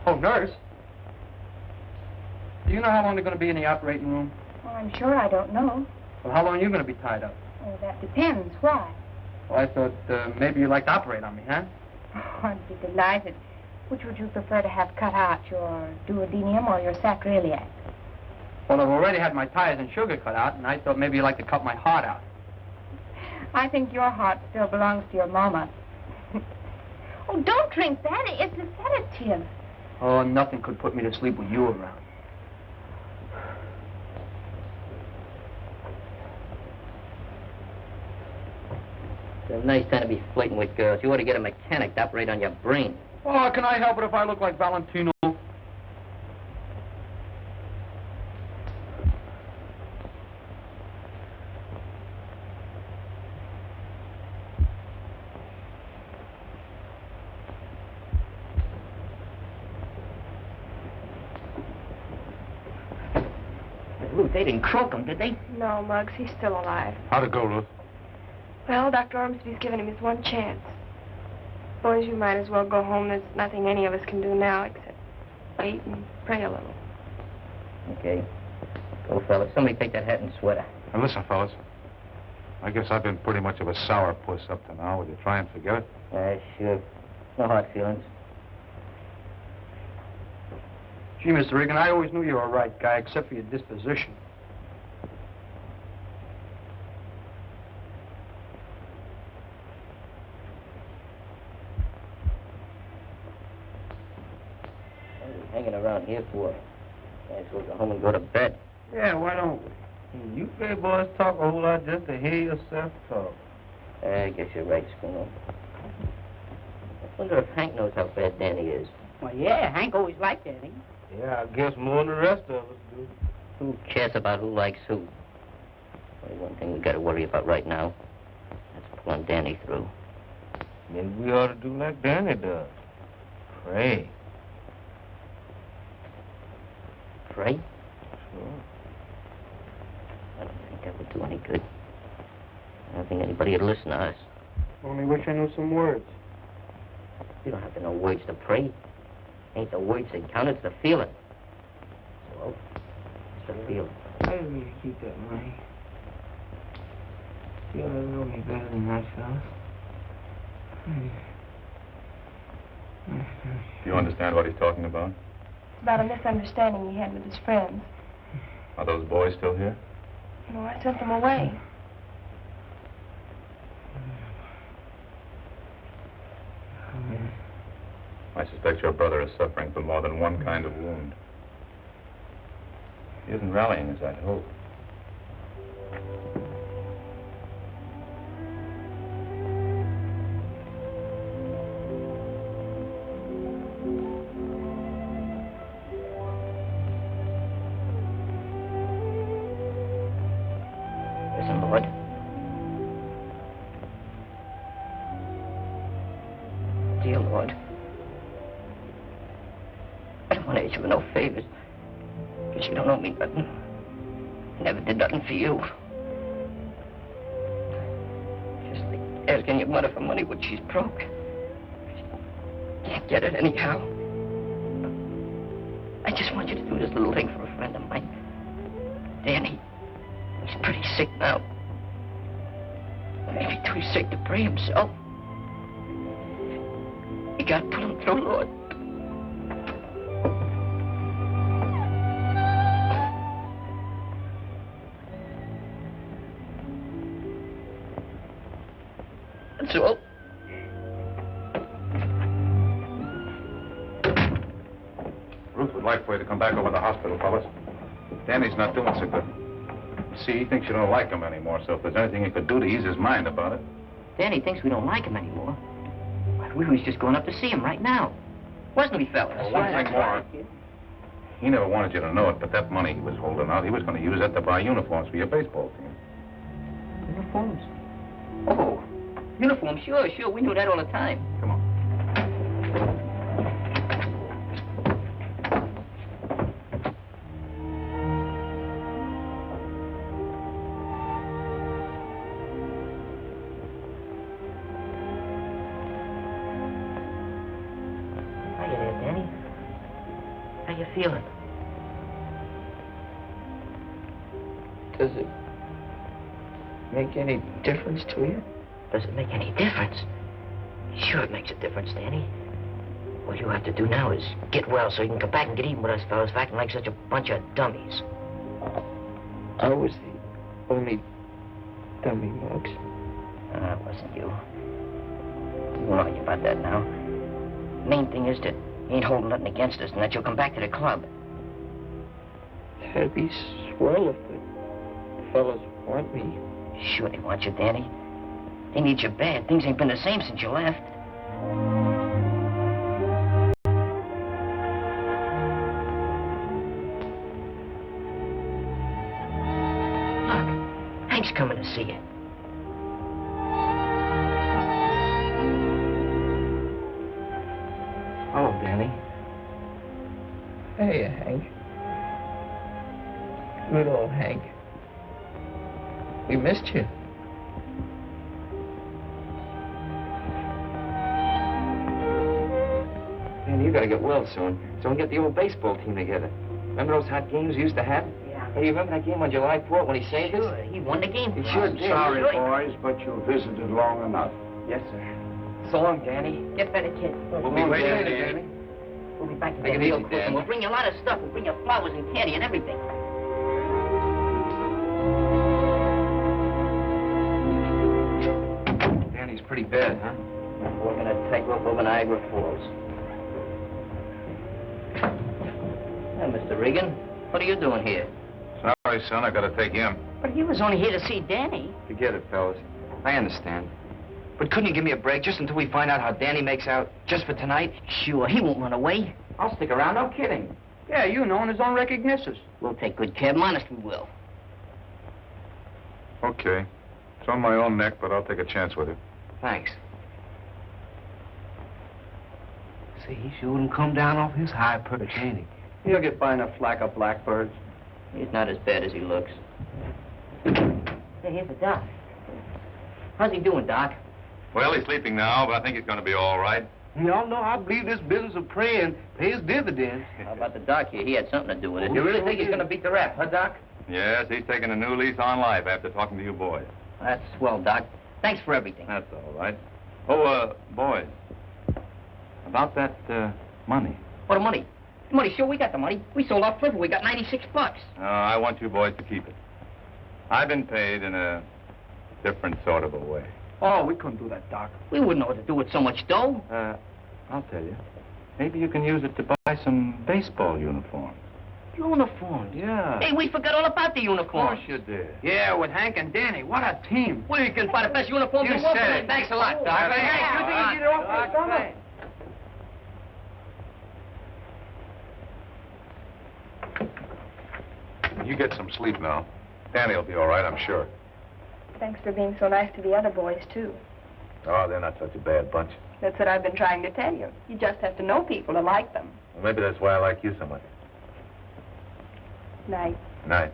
Oh, nurse. Do you know how long they're going to be in the operating room? Oh, I'm sure I don't know. Well, how long are you going to be tied up? Oh, that depends. Why? Well, I thought maybe you'd like to operate on me, huh? Oh, I'd be delighted. Which would you prefer to have cut out, your duodenum or your sacroiliac? Well, I've already had my tires and sugar cut out, and I thought maybe you'd like to cut my heart out. I think your heart still belongs to your mama. Oh, don't drink that. It's a sedative. Oh, nothing could put me to sleep with you around. It's a nice time to be flirting with girls. You ought to get a mechanic to operate on your brain. Oh, can I help it if I look like Valentino? Ruth, they didn't croak him, did they? No, Muggs, he's still alive. How'd it go, Ruth? Well, Dr. Ormsby's given him his one chance. Boys, you might as well go home. There's nothing any of us can do now except wait and pray a little. Okay. Go, fellas. Somebody take that hat and sweater. Now, listen, fellas. I guess I've been pretty much of a sourpuss up to now. Will you try and forget it? Sure. No hard feelings. Gee, Mr. Regan, I always knew you were a right guy, except for your disposition. What are we hanging around here for? Might as well go home and go to bed. Yeah, why don't we? You gay boys talk a whole lot just to hear yourself talk. I guess you're right, Schooner. I wonder if Hank knows how bad Danny is. Well, yeah, Hank always liked Danny. Yeah, I guess more than the rest of us do. Who cares about who likes who? Only one thing we got to worry about right now. That's pulling Danny through. Maybe we ought to do like Danny does. Pray. Pray? Sure. I don't think that would do any good. I don't think anybody would listen to us. Only wish I knew some words. You don't have to know words to pray. Ain't the words that count, it's the feeling. So, it's the feeling. I didn't mean to keep that money. You ought to know me better than that, fella. Do you understand what he's talking about? It's about a misunderstanding he had with his friends. Are those boys still here? No, I sent them away. I suspect your brother is suffering from more than one kind of wound. He isn't rallying as I'd hoped. Listen, Lord. Dear Lord. I don't want to ask you for no favors. Because you don't owe me nothing. I never did nothing for you. Just like asking your mother for money when she's broke. She can't get it anyhow. I just want you to do this little thing for a friend of mine. Danny. He's pretty sick now. Maybe too sick to pray himself. You gotta put him through, Lord. That's all. Ruth would like for you to come back over to the hospital, fellas. Danny's not doing so good. See, he thinks you don't like him anymore, so if there's anything you could do to ease his mind about it. Danny thinks we don't like him anymore. We was just going up to see him right now. Wasn't we, fellas? Well, one thing more. He never wanted you to know it, but that money he was holding out, he was going to use that to buy uniforms for your baseball team. Uniforms? Oh, uniforms, sure. We knew that all the time. Come on. Hiya there, Danny. How you feeling? Does it make any difference to you? Does it make any difference? Sure it makes a difference, Danny. What you have to do now is get well so you can come back and get even with us fellas for acting like such a bunch of dummies. I was the only dummy, Max. It wasn't you. We won't argue about that now. Main thing is that you ain't holding nothing against us and that you'll come back to the club. That'd be swell if the fellas want me. Sure they want you, Danny. They need you bad. Things ain't been the same since you left. Look, Hank's coming to see you. Hello, Danny. Hey, Hank. Good old Hank. We missed you. Danny, you gotta get well soon, so we can get the old baseball team together. Remember those hot games we used to have? Yeah. Hey, you remember that game on July 4th when he saved us? Sure, he won the game. He sure did. Sorry, boys, but you visited long enough. Yes, sir. So long, Danny. Get better, kid. We'll be waiting, Danny. We'll be back Take again it real easy, quick, Dan. and we'll bring you a lot of stuff. We'll bring you flowers and candy and everything. Danny's pretty bad, huh? We're gonna take off over Niagara Falls. Now, Mr. Regan, what are you doing here? Sorry, son, I got to take him. But he was only here to see Danny. Forget it, fellas. I understand. But couldn't you give me a break just until we find out how Danny makes out? Just for tonight? Sure, he won't run away. I'll stick around, no kidding. Yeah, you know, and his own recognitions. We'll take good care of him, honest we will. Okay. It's on my own neck, but I'll take a chance with it. Thanks. See, he sure wouldn't come down off his high perch, ain't he? He'll get by in a flack of blackbirds. He's not as bad as he looks. Hey, here's the doc. How's he doing, Doc? Well, he's sleeping now, but I think he's going to be all right. Y'all know I believe this business of praying pays dividends. How about the doc here? He had something to do with it. You really think he's going to beat the rap, huh, Doc? Yes, he's taking a new lease on life after talking to you boys. That's swell, Doc. Thanks for everything. That's all right. Oh, boys. About that, money. What money? Money, sure, we got the money. We sold our flipper. We got $96. No, I want you boys to keep it. I've been paid in a different sort of a way. Oh, we couldn't do that, Doc. We wouldn't know what to do with so much dough. I'll tell you. Maybe you can use it to buy some baseball uniforms. Uniforms? Yeah. Hey, we forgot all about the Of uniforms. course you did. Yeah, with Hank and Danny. What a team. We can buy the best uniforms You in the world. said it. Thanks a lot, Doc. Hey, Hank, you think you get off this summer? You get some sleep now. Danny will be all right, I'm sure. Thanks for being so nice to the other boys, too. Oh, they're not such a bad bunch. That's what I've been trying to tell you. You just have to know people to like them. Well, maybe that's why I like you so much. Night. Night.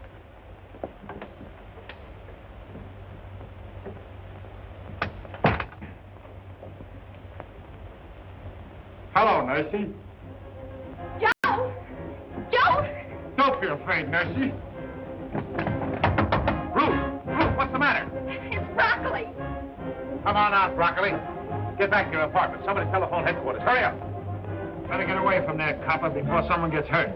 Hello, Nursey. Joe! Joe! Don't be afraid, Nursey. Ruth, what's the matter? It's Broccoli. Come on out, Broccoli. Get back to your apartment. Somebody telephone headquarters. Hurry up. Better get away from there, copper, before someone gets hurt.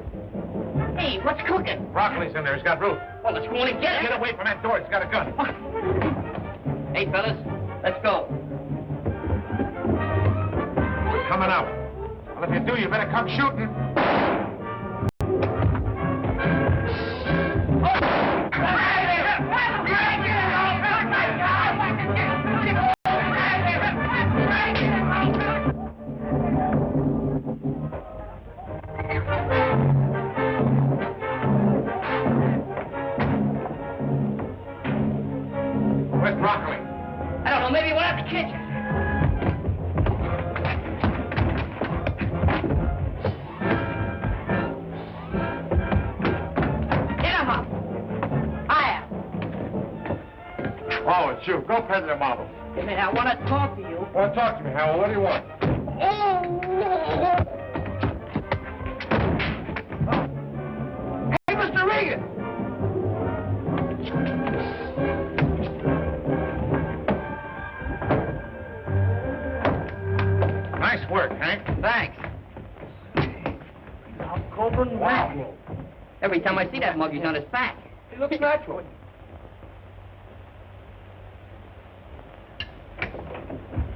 Hey, what's cooking? Broccoli's in there. He's got Ruth. Well, let's go in and get Get it. away from that door. He's got a gun. Hey, fellas, let's go. We're coming out. Well, if you do, you better come shooting. Where's Broccoli? I don't know, maybe we'll have to catch him. Get him up. Hiya. Oh, it's you. Go pet the model. Hey, man, I want to talk to you. Well, talk to me, Howell. What do you want? Hey, Mr. Regan! Nice work, Hank. Thanks. Coburn Mackerel. Every time I see that mug, he's on his back. He looks natural.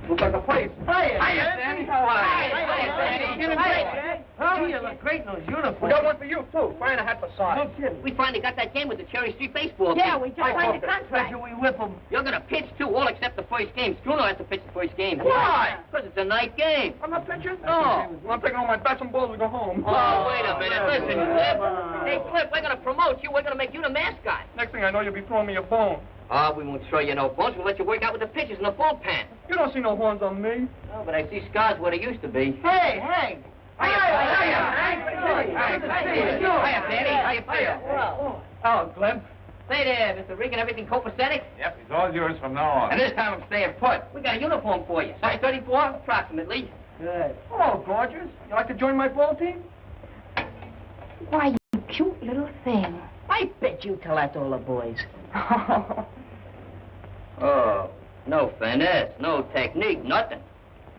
Looks like a place. Hiya, Danny. How are you? Hiya, Danny. Hiya. Huh? You look great in those uniforms. We got one for you, too. Find a hat for size. No kidding. We finally got that game with the Cherry Street baseball Yeah, team. we just signed the contract. we whip them. You're going to pitch, too, all except the first game. Struno has to pitch the first game. Why? Because it's a night game. I'm not pitching? No. Well, I'm taking all my bats and balls to go home. Oh, wait a minute. Listen, Cliff. Hey, Cliff, we're going to promote you. We're going to make you the mascot. Next thing I know, you'll be throwing me a bone. Oh, we won't throw you no bones. We'll let you work out with the pitchers in the bullpen. You don't see no horns on me. Oh, but I see scars where they used to be. Hey, Hank. Hiya, Danny. How you feel? Oh, Glenn. Say there, Mr. Regan, everything copacetic? Yep, he's all yours from now on. And this time I'm staying put. We got a uniform for you. Size 34, approximately. Good. Hello, gorgeous. You like to join my ball team? Why, you cute little thing. I bet you tell that to all the boys. Oh, no finesse, no technique, nothing.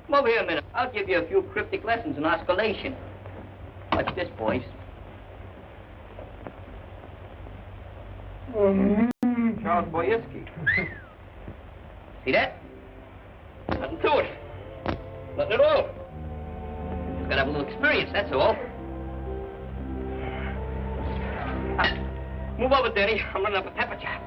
Come over here a minute. I'll give you a few cryptic lessons in osculation. Watch this, boys. Charles Boyetsky. See that? Nothing to it. Nothing at all. Just gotta have a little experience, that's all. Move over, Danny. I'm running up a pepper trap.